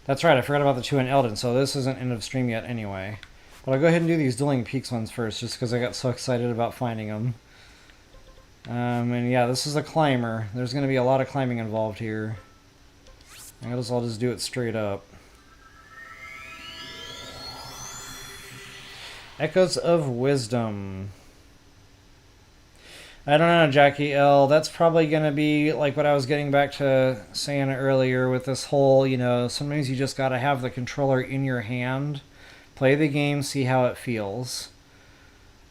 That's right, I forgot about the 2 in Eldon, so this isn't end of stream yet anyway. But I'll go ahead and do these Dueling Peaks ones first, just because I got so excited about finding them. And yeah, this is a climber. There's going to be a lot of climbing involved here. I guess I'll just do it straight up. Echoes of Wisdom. I don't know, Jackie L. That's probably going to be like what I was getting back to saying earlier with this whole, you know, sometimes you just got to have the controller in your hand, play the game, see how it feels.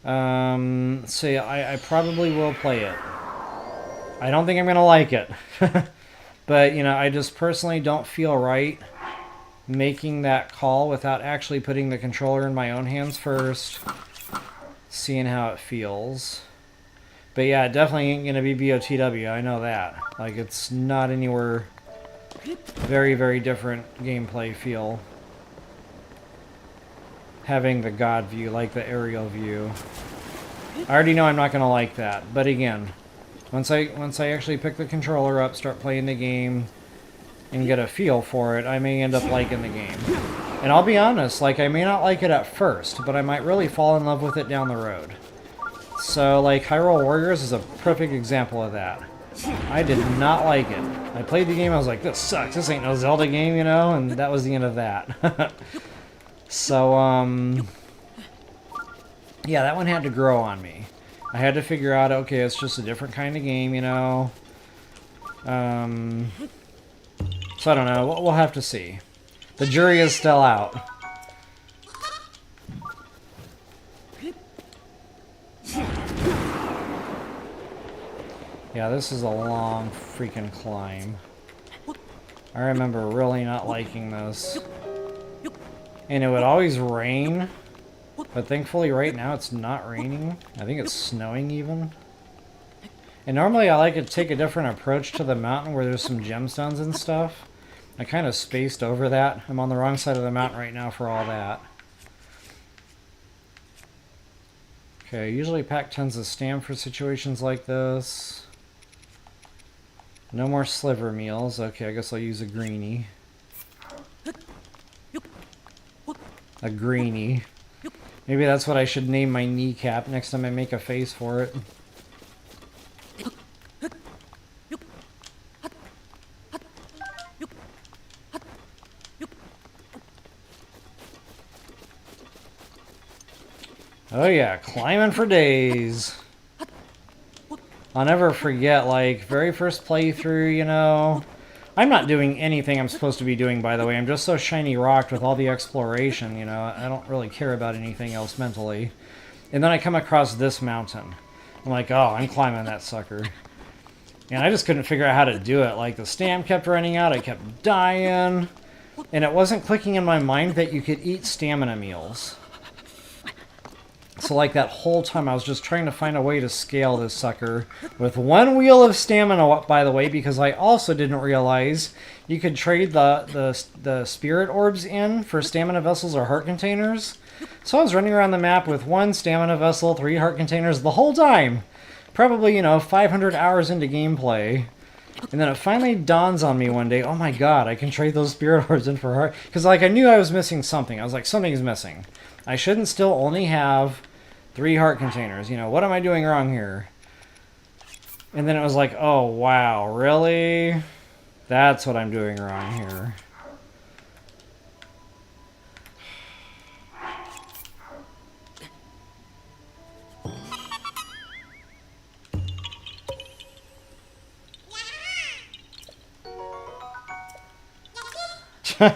So yeah, I probably will play it. I don't think I'm going to like it. But, you know, I just personally don't feel right making that call without actually putting the controller in my own hands first, seeing how it feels. But yeah, it definitely ain't gonna be BotW, I know that. Like, it's not anywhere very, very different gameplay feel. Having the God view, like the aerial view. I already know I'm not gonna like that, but again, once I actually pick the controller up, start playing the game, and get a feel for it, I may end up liking the game. And I'll be honest, like, I may not like it at first, but I might really fall in love with it down the road. So, like, Hyrule Warriors is a perfect example of that. I did not like it. I played the game, I was like, this sucks, this ain't no Zelda game, you know? And that was the end of that. So, yeah, that one had to grow on me. I had to figure out, okay, it's just a different kind of game, you know? So I don't know, we'll have to see. The jury is still out. Yeah, this is a long freaking climb. I remember really not liking this. And it would always rain, but thankfully right now it's not raining. I think it's snowing even. And normally I like to take a different approach to the mountain where there's some gemstones and stuff. I kind of spaced over that. I'm on the wrong side of the mountain right now for all that. Okay, usually pack tons of stam for situations like this. No more sliver meals. Okay, I guess I'll use a greenie. A greenie. Maybe that's what I should name my kneecap next time I make a face for it. Oh yeah, climbing for days. I'll never forget, like, very first playthrough, you know. I'm not doing anything I'm supposed to be doing, by the way. I'm just so shiny rocked with all the exploration, you know. I don't really care about anything else mentally. And then I come across this mountain. I'm like, oh, I'm climbing that sucker. And I just couldn't figure out how to do it. Like, the stam kept running out, I kept dying. And it wasn't clicking in my mind that you could eat stamina meals. So like that whole time I was just trying to find a way to scale this sucker with one wheel of stamina, by the way, because I also didn't realize you could trade the spirit orbs in for stamina vessels or heart containers. So I was running around the map with one stamina vessel, 3 heart containers the whole time. Probably, you know, 500 hours into gameplay. And then it finally dawns on me one day, oh my god, I can trade those spirit orbs in for heart. Because like I knew I was missing something. I was like, something's missing. I shouldn't still only have 3 heart containers. You know, what am I doing wrong here? And then it was like, oh, wow, really? That's what I'm doing wrong here.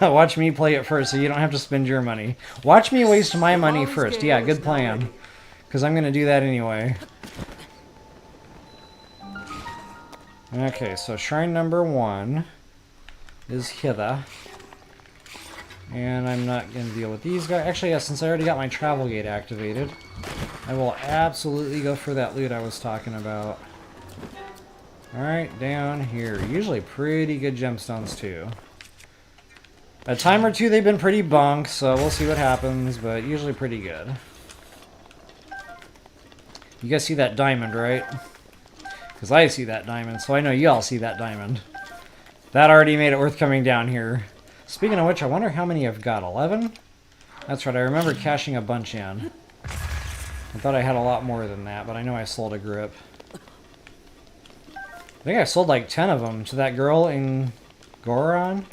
Watch me play it first so you don't have to spend your money. Watch me waste my money first. Yeah, good plan. Because I'm going to do that anyway. Okay, so shrine number 1 is hither. And I'm not going to deal with these guys. Actually, yeah, since I already got my travel gate activated, I will absolutely go for that loot I was talking about. Alright, down here. Usually pretty good gemstones, too. A time or two they've been pretty bunk, so we'll see what happens, but usually pretty good. You guys see that diamond, right? Because I see that diamond, so I know you all see that diamond. That already made it worth coming down here. Speaking of which, I wonder how many I've got. 11? That's right, I remember cashing a bunch in. I thought I had a lot more than that, but I know I sold a grip. I think I sold like 10 of them to that girl in Goron.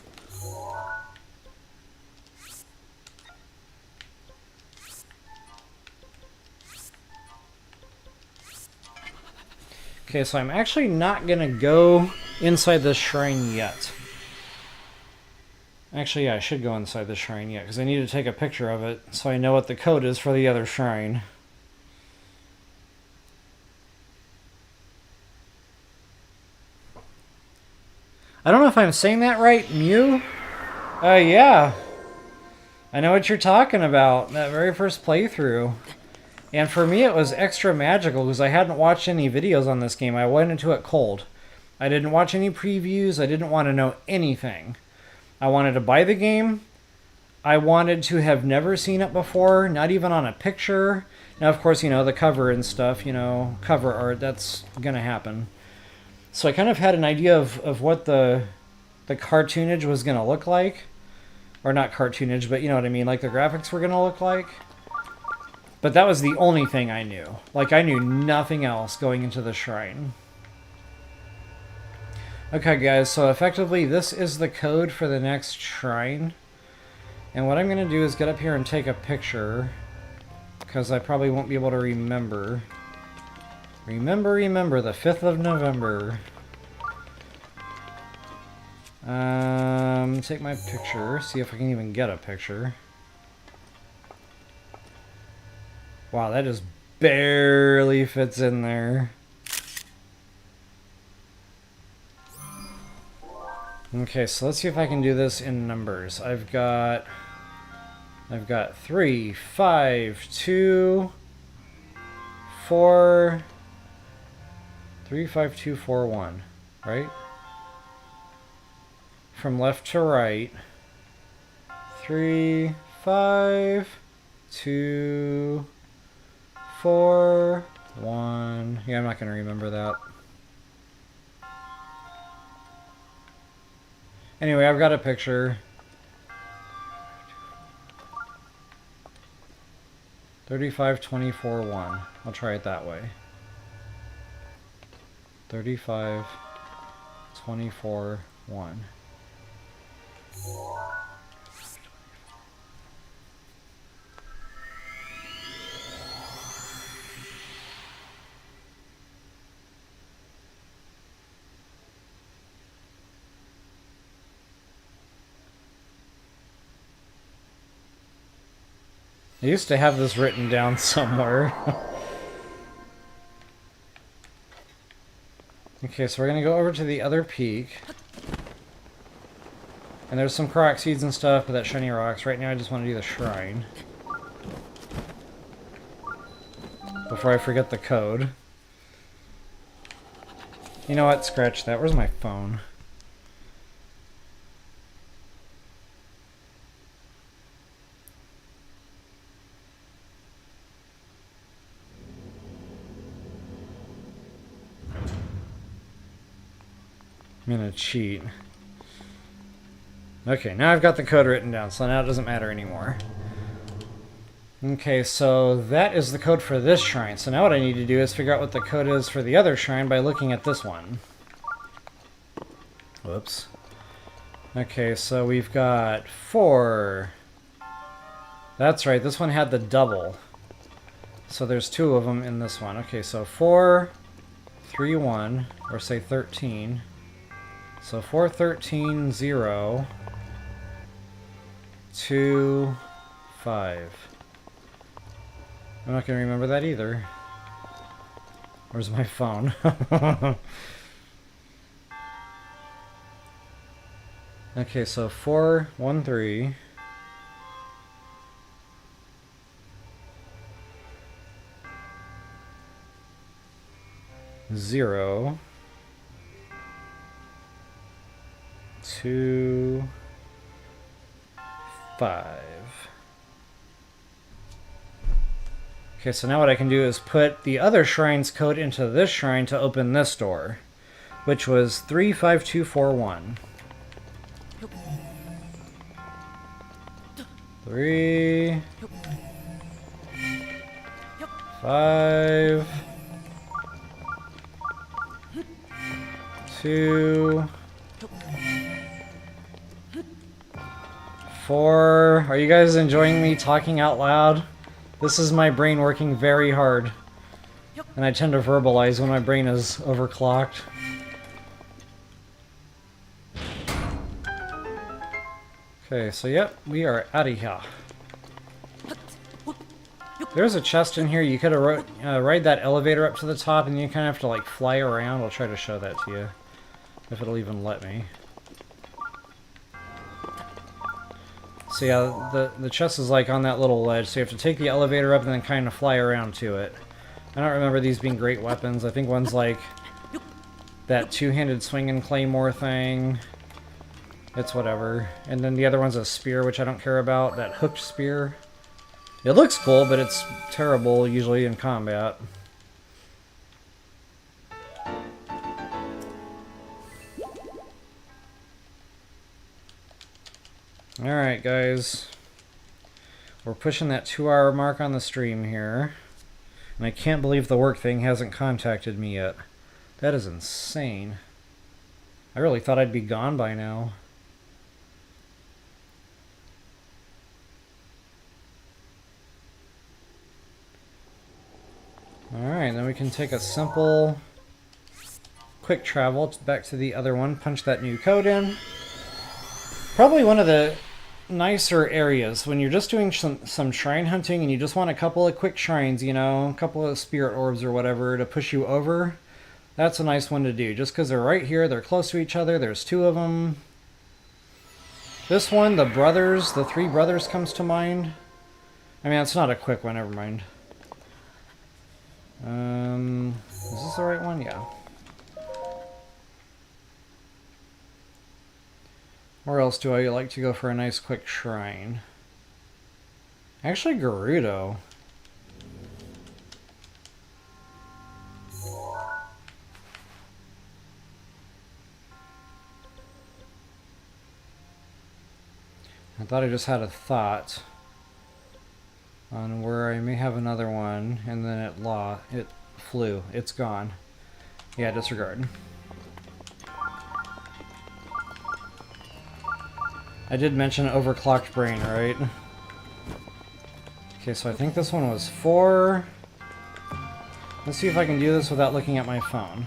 Okay, so I'm actually not going to go inside this shrine yet. Actually, yeah, I should go inside the shrine yet, because I need to take a picture of it so I know what the code is for the other shrine. I don't know if I'm saying that right, Mew? Yeah. I know what you're talking about, that very first playthrough. And for me, it was extra magical because I hadn't watched any videos on this game. I went into it cold. I didn't watch any previews. I didn't want to know anything. I wanted to buy the game. I wanted to have never seen it before, not even on a picture. Now, of course, you know, the cover and stuff, you know, cover art, that's going to happen. So I kind of had an idea of what the cartoonage was going to look like. Or not cartoonage, but you know what I mean, like the graphics were going to look like. But that was the only thing I knew. Like, I knew nothing else going into the shrine. Okay, guys, so effectively, this is the code for the next shrine. And what I'm going to do is get up here and take a picture. Because I probably won't be able to remember. Remember, the 5th of November. Take my picture, see if I can even get a picture. Wow, that just barely fits in there. Okay, so let's see if I can do this in numbers. I've got 3, 5, 2, 4, 3, 5, 2, 4, 1, right? From left to right. 3, 5, 2, 4, 1. Yeah, I'm not going to remember that. Anyway, I've got a picture. 35, 24, 1. I'll try it that way. 35, 24, 1. I used to have this written down somewhere. Okay, so we're going to go over to the other peak. And there's some Korok seeds and stuff, but that shiny rocks. Right now I just want to do the shrine. Before I forget the code. You know what? Scratch that. Where's my phone? I'm gonna cheat. Okay, now I've got the code written down, so now it doesn't matter anymore. Okay, so that is the code for this shrine. So now what I need to do is figure out what the code is for the other shrine by looking at this one. Whoops. Okay, so we've got 4. That's right, this one had the double. So there's 2 of them in this one. Okay, so 4, 3, 1, or say 13. So 4, 13, 0, 2, 5. I'm not going to remember that either. Where's my phone? Okay, so 4, 1, 3. 0, 2, 5. Okay, so now what I can do is put the other shrine's code into this shrine to open this door, which was 35241. 3, 5, 2, 4. Are you guys enjoying me talking out loud? This is my brain working very hard. And I tend to verbalize when my brain is overclocked. Okay, so yep, we are out of here. There's a chest in here. You could ride that elevator up to the top and you kind of have to like fly around. I'll try to show that to you. If it'll even let me. So yeah, the chest is like on that little ledge, so you have to take the elevator up and then kind of fly around to it. I don't remember these being great weapons. I think one's like that two-handed swinging claymore thing. It's whatever. And then the other one's a spear, which I don't care about. That hooked spear. It looks cool, but it's terrible usually in combat. Alright guys, we're pushing that 2-hour mark on the stream here, and I can't believe the work thing hasn't contacted me yet. That is insane. I really thought I'd be gone by now. Alright, then we can take a simple quick travel back to the other one, punch that new code in. Probably one of the nicer areas when you're just doing some shrine hunting and you just want a couple of quick shrines, you know, a couple of spirit orbs or whatever to push you over. That's a nice one to do just because they're right here, they're close to each other, there's 2 of them. This one, the 3 brothers comes to mind. I mean, it's not a quick one, never mind. Is this the right one? Yeah. Where else do I like to go for a nice quick shrine? Actually, Gerudo. I thought I just had a thought on where I may have another one, and then it flew. It's gone. Yeah, disregard. I did mention overclocked brain, right? Okay, so I think this one was 4. Let's see if I can do this without looking at my phone.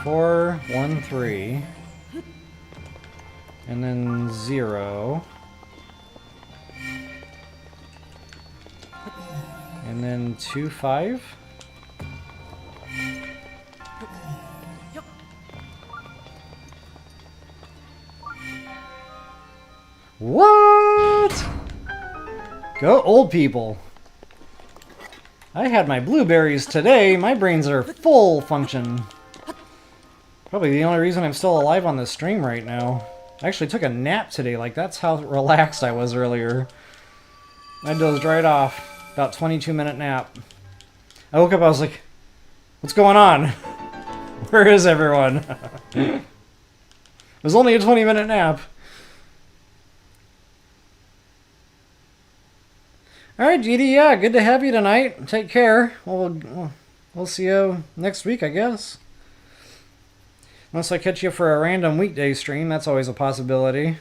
4, 1, 3. And then 0. And then 2, 5. What? Go old people. I had my blueberries today. My brains are full function. Probably the only reason I'm still alive on this stream right now. I actually took a nap today. Like, that's how relaxed I was earlier. I dozed right off. About 22-minute nap. I woke up, I was like, what's going on? Where is everyone? It was only a 20-minute nap. Alright, GD, yeah, good to have you tonight. Take care. We'll see you next week, I guess. Unless I catch you for a random weekday stream, that's always a possibility.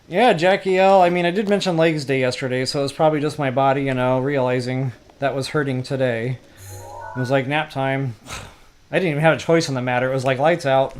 Yeah, Jackie L. I mean, I did mention legs day yesterday, so it was probably just my body, you know, realizing that was hurting today. It was like nap time. I didn't even have a choice in the matter. It was like lights out.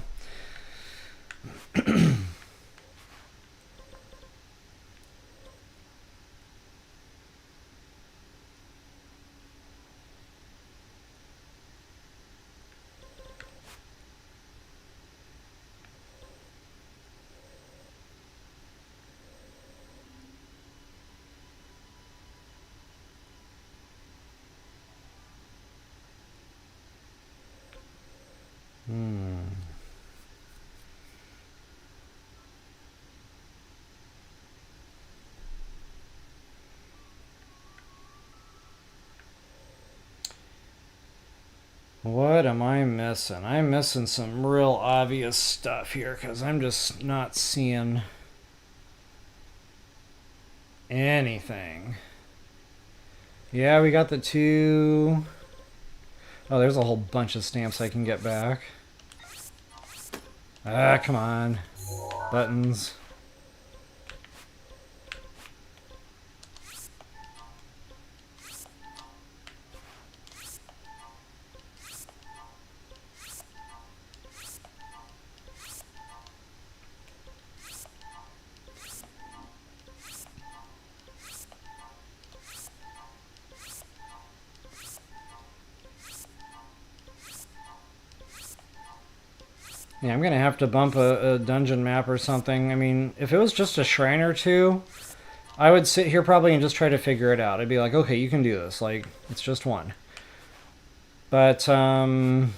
What am I missing? I'm missing some real obvious stuff here because I'm just not seeing anything. Yeah, we got the 2. Oh, there's a whole bunch of stamps I can get back. Ah, come on. Buttons. Yeah, I'm gonna have to bump a dungeon map or something. I mean, if it was just a shrine or 2, I would sit here probably and just try to figure it out. I'd be like, okay, you can do this. Like, it's just 1. But, I'm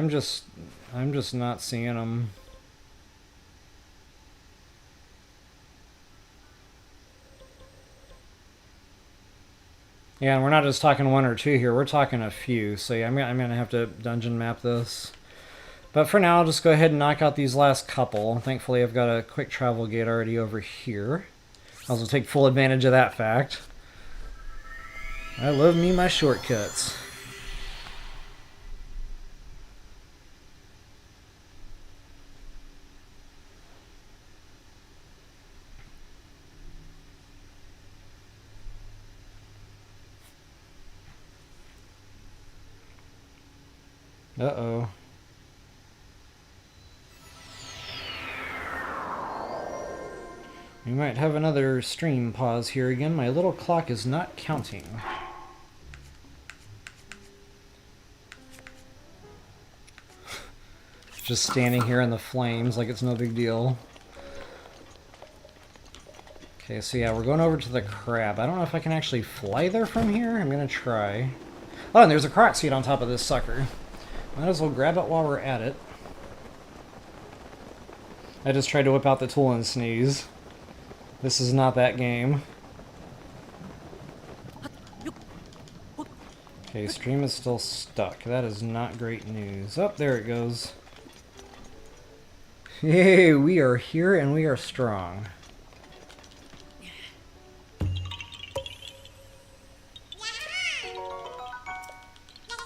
just not seeing them. Yeah, and we're not just talking 1 or 2 here. We're talking a few. So yeah, I'm gonna have to dungeon map this. But for now, I'll just go ahead and knock out these last couple. Thankfully, I've got a quick travel gate already over here. I'll also take full advantage of that fact. I love me my shortcuts. Uh-oh. We might have another stream pause here again. My little clock is not counting. Just standing here in the flames like it's no big deal. Okay, so yeah, we're going over to the crab. I don't know if I can actually fly there from here. I'm gonna try. Oh, and there's a Koroks seed on top of this sucker. Might as well grab it while we're at it. I just tried to whip out the tool and sneeze. This is not that game. Okay, stream is still stuck. That is not great news. Oh, there it goes. Yay, we are here and we are strong.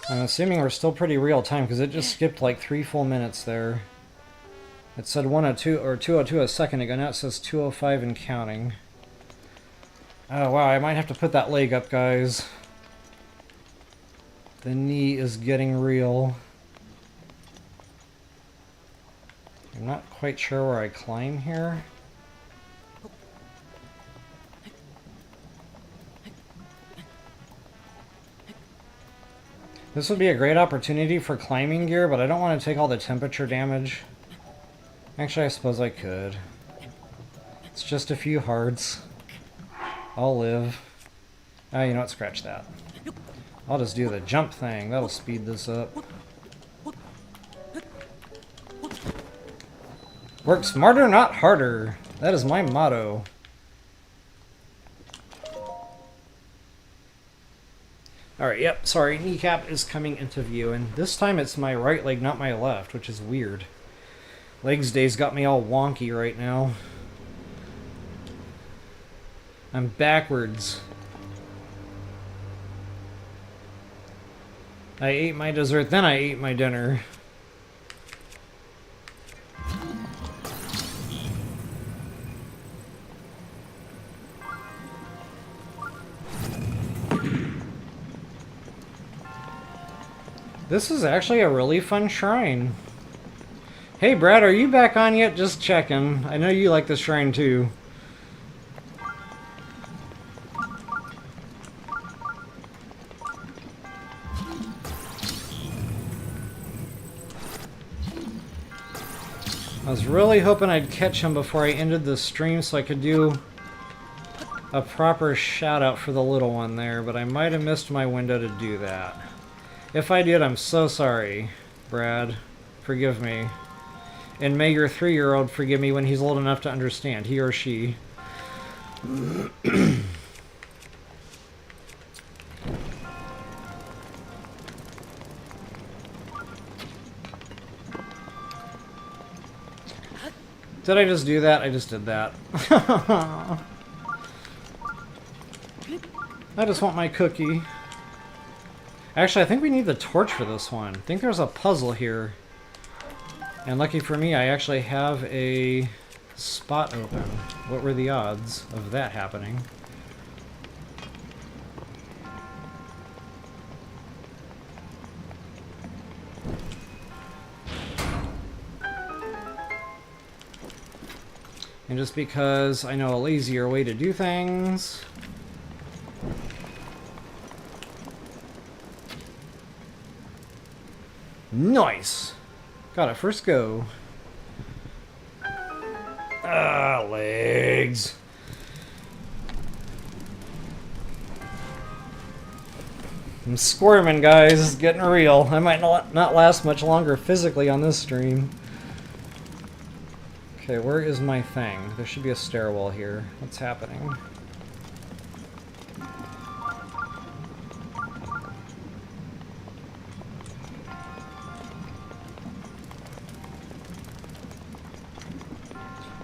I'm assuming we're still pretty real time because it just skipped like 3 full minutes there. It said 102 or 202 a second ago. Now it says 205 and counting. Oh wow, I might have to put that leg up, guys. The knee is getting real. I'm not quite sure where I climb here. This would be a great opportunity for climbing gear, but I don't want to take all the temperature damage. Actually, I suppose I could. It's just a few hearts. I'll live. Ah, you know what? Scratch that. I'll just do the jump thing. That'll speed this up. Work smarter, not harder. That is my motto. Alright, yep, sorry, kneecap is coming into view, and this time it's my right leg, not my left, which is weird. Legs days got me all wonky right now. I'm backwards. I ate my dessert, then I ate my dinner. This is actually a really fun shrine. Hey Brad, are you back on yet? Just checking. I know you like the shrine too. I was really hoping I'd catch him before I ended the stream so I could do a proper shout out for the little one there, but I might have missed my window to do that. If I did, I'm so sorry, Brad. Forgive me. And may your 3-year-old forgive me when he's old enough to understand, he or she. Did I just do that? I just did that. I just want my cookie. Actually, I think we need the torch for this one. I think there's a puzzle here. And lucky for me, I actually have a spot open. What were the odds of that happening? And just because I know a lazier way to do things... Nice! Got it, first go. Ah, legs. I'm squirming, guys. It's getting real. I might not last much longer physically on this stream. Okay, where is my thing? There should be a stairwell here. What's happening?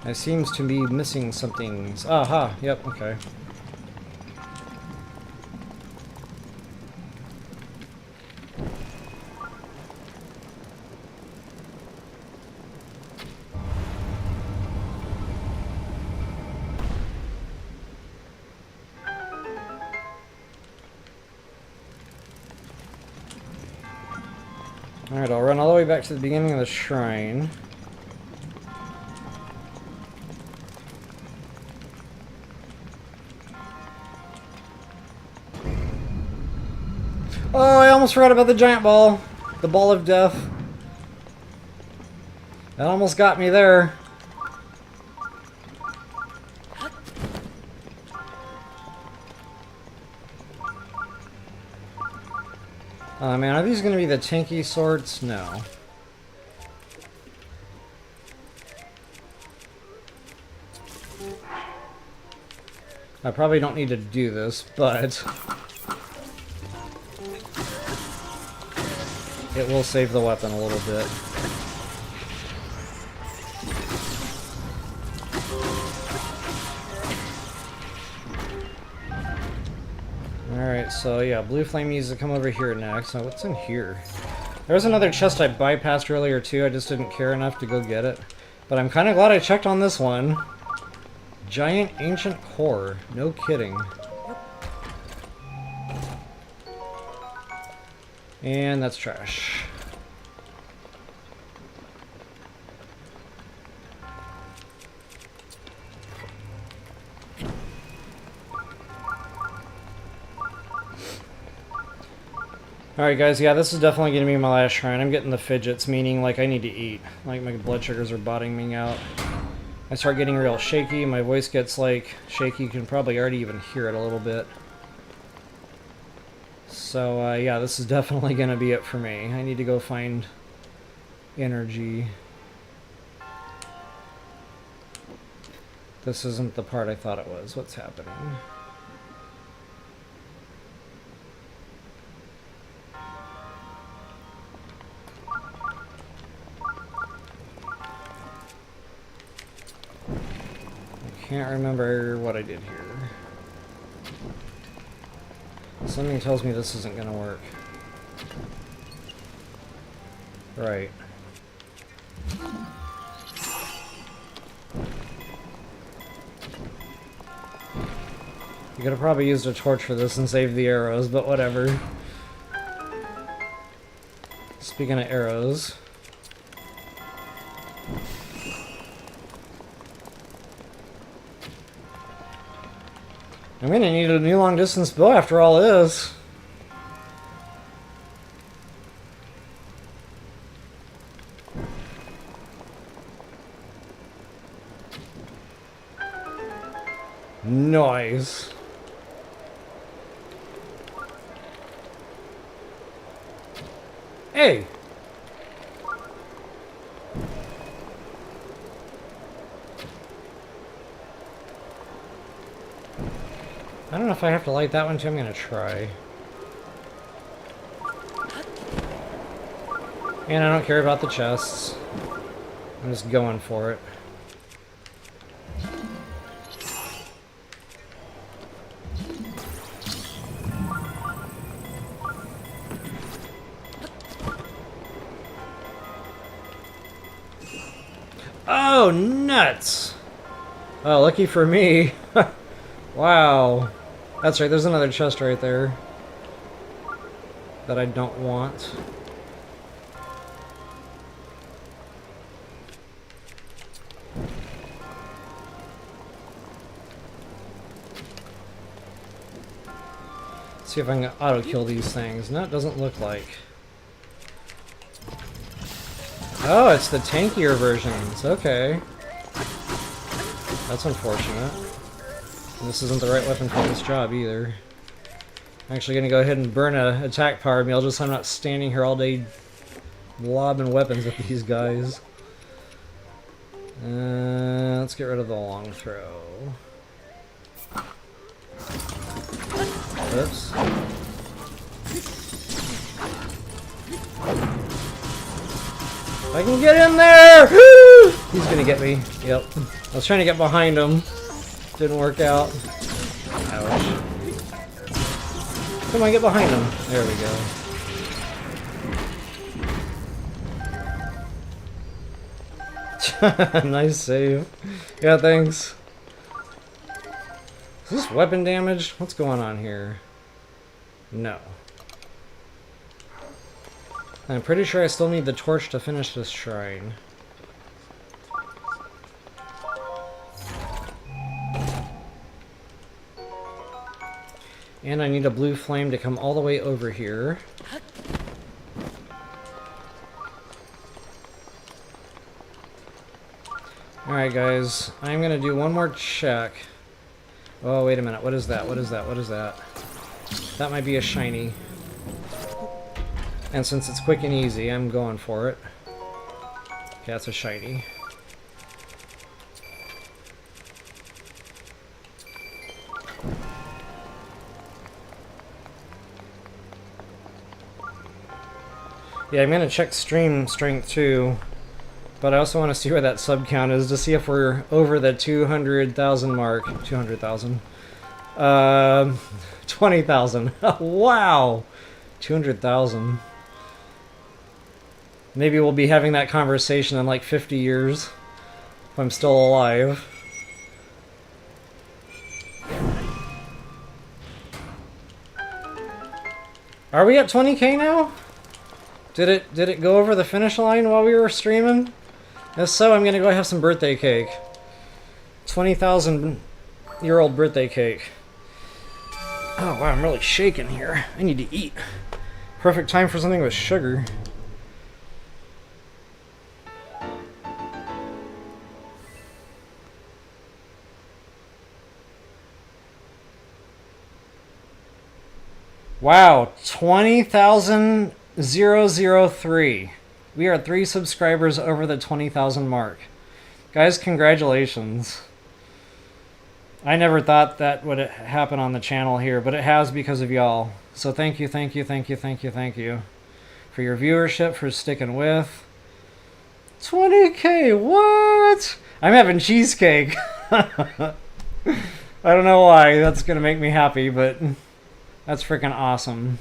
I seems to be missing something. Aha, yep, okay. Alright, I'll run all the way back to the beginning of the shrine. Oh, I almost forgot about the giant ball. The ball of death. That almost got me there. Oh man, are these going to be the tanky sorts? No. I probably don't need to do this, but... it will save the weapon a little bit. Alright, so yeah, blue flame needs to come over here next. Now, what's in here? There was another chest I bypassed earlier too, I just didn't care enough to go get it. But I'm kind of glad I checked on this one. Giant ancient core, no kidding. And that's trash. Alright guys, yeah, this is definitely going to be my last shrine. I'm getting the fidgets, meaning like I need to eat. Like my blood sugars are bottoming out. I start getting real shaky, my voice gets like shaky, you can probably already even hear it a little bit. So yeah, this is definitely going to be it for me. I need to go find energy. This isn't the part I thought it was. What's happening? Can't remember what I did here. Something tells me this isn't gonna work. Right. You could have probably used a torch for this and saved the arrows, but whatever. Speaking of arrows... I'm gonna need a new long-distance bow after all this. Nice. Hey! I don't know if I have to light that one too. I'm gonna try. And I don't care about the chests. I'm just going for it. Oh, nuts! Oh, lucky for me. Wow. That's right, there's another chest right there that I don't want. Let's see if I can auto-kill these things. No, it doesn't look like. Oh, it's the tankier versions. Okay. That's unfortunate. This isn't the right weapon for this job either. I'm actually going to go ahead and burn an attack power meal just so I'm not standing here all day lobbing weapons at these guys. Let's get rid of the long throw. Oops. I can get in there! He's going to get me. Yep. I was trying to get behind him. Didn't work out. Ouch. Come on, get behind him. There we go. Nice save. Yeah, thanks. Is this weapon damage? What's going on here? No. I'm pretty sure I still need the torch to finish this shrine. And I need a blue flame to come all the way over here. Alright guys, I'm gonna do one more check. Oh, wait a minute, what is that? What is that? What is that? That might be a shiny. And since it's quick and easy, I'm going for it. Okay, that's a shiny. Yeah, I'm going to check stream strength too. But I also want to see where that sub count is to see if we're over the 200,000 mark. 200,000. 20,000. Wow! 200,000. Maybe we'll be having that conversation in like 50 years. If I'm still alive. Are we at 20k now? Did it go over the finish line while we were streaming? If so, I'm gonna go have some birthday cake. 20,000-year-old birthday cake. Oh wow, I'm really shaking here. I need to eat. Perfect time for something with sugar. Wow, 20,003. We are 3 subscribers over the 20,000 mark. Guys, congratulations. I never thought that would happen on the channel here, but it has because of y'all. So thank you, thank you, thank you, thank you, thank you. For your viewership, for sticking with. 20k, what? I'm having cheesecake. I don't know why that's going to make me happy, but that's freaking awesome.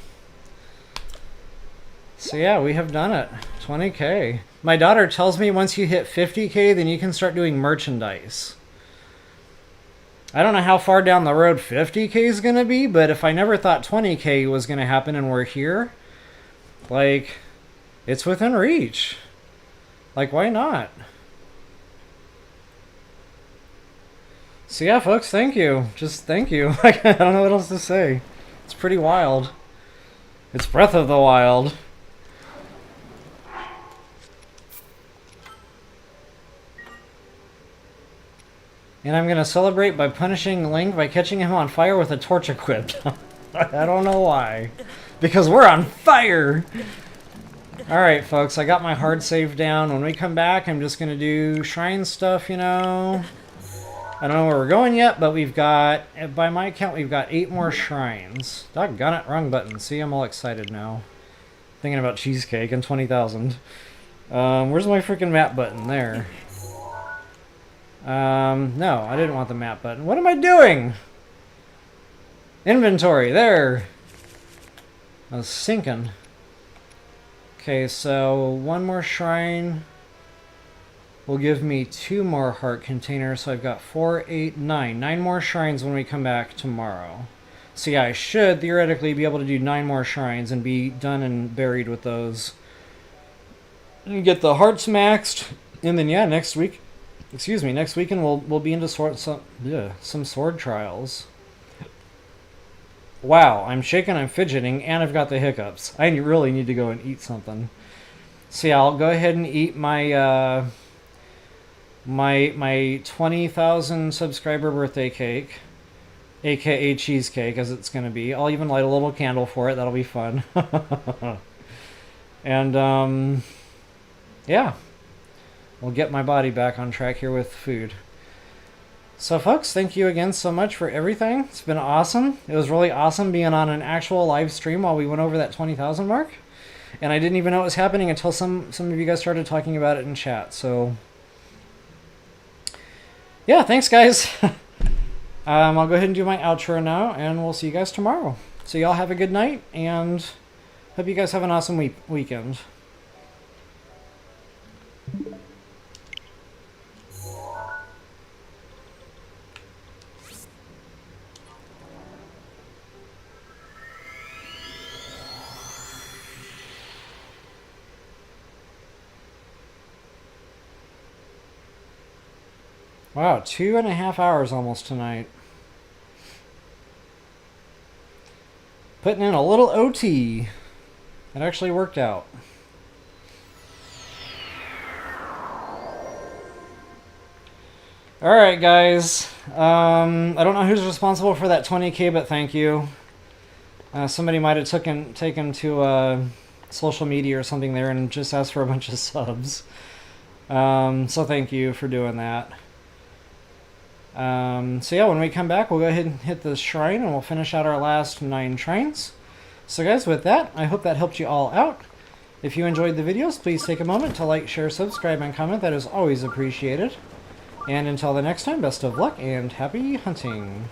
So yeah, we have done it. 20k. My daughter tells me once you hit 50k, then you can start doing merchandise. I don't know how far down the road 50k is going to be, but if I never thought 20k was going to happen and we're here, like, it's within reach. Like, why not? So yeah, folks, thank you. Just thank you. I don't know what else to say. It's pretty wild. It's Breath of the Wild. And I'm going to celebrate by punishing Link by catching him on fire with a torch equipped. I don't know why. Because we're on fire! Alright, folks, I got my hard save down. When we come back, I'm just going to do shrine stuff, you know. I don't know where we're going yet, but we've got, by my count, we've got 8 more shrines. Doggone it, wrong button. See, I'm all excited now. Thinking about cheesecake and 20,000. Where's my freaking map button? There. No, I didn't want the map button. What am I doing? Inventory, there. I was sinking. Okay, so 1 more shrine will give me 2 more heart containers. So I've got 4, 8, 9. 9 more shrines when we come back tomorrow. So yeah, I should theoretically be able to do 9 more shrines and be done and buried with those. And get the hearts maxed. And then yeah, next week. Excuse me, next weekend we'll be into some sword trials. Wow, I'm shaking, I'm fidgeting, and I've got the hiccups. I really need to go and eat something. So yeah, I'll go ahead and eat my my 20,000 subscriber birthday cake, aka cheesecake, as it's gonna be. I'll even light a little candle for it. That'll be fun. And yeah. We'll get my body back on track here with food. So folks, thank you again so much for everything. It's been awesome. It was really awesome being on an actual live stream while we went over that 20,000 mark. And I didn't even know it was happening until some of you guys started talking about it in chat. So yeah, thanks guys. I'll go ahead and do my outro now, and we'll see you guys tomorrow. So y'all have a good night, and hope you guys have an awesome weekend. Wow, 2.5 hours almost tonight. Putting in a little OT. It actually worked out. Alright guys, I don't know who's responsible for that 20k, but thank you. Somebody might have taken to social media or something there and just asked for a bunch of subs. So thank you for doing that. So yeah, when we come back, we'll go ahead and hit the shrine, and we'll finish out our last 9 shrines. So guys, with that, I hope that helped you all out. If you enjoyed the videos, please take a moment to like, share, subscribe, and comment. That is always appreciated. And until the next time, best of luck and happy hunting.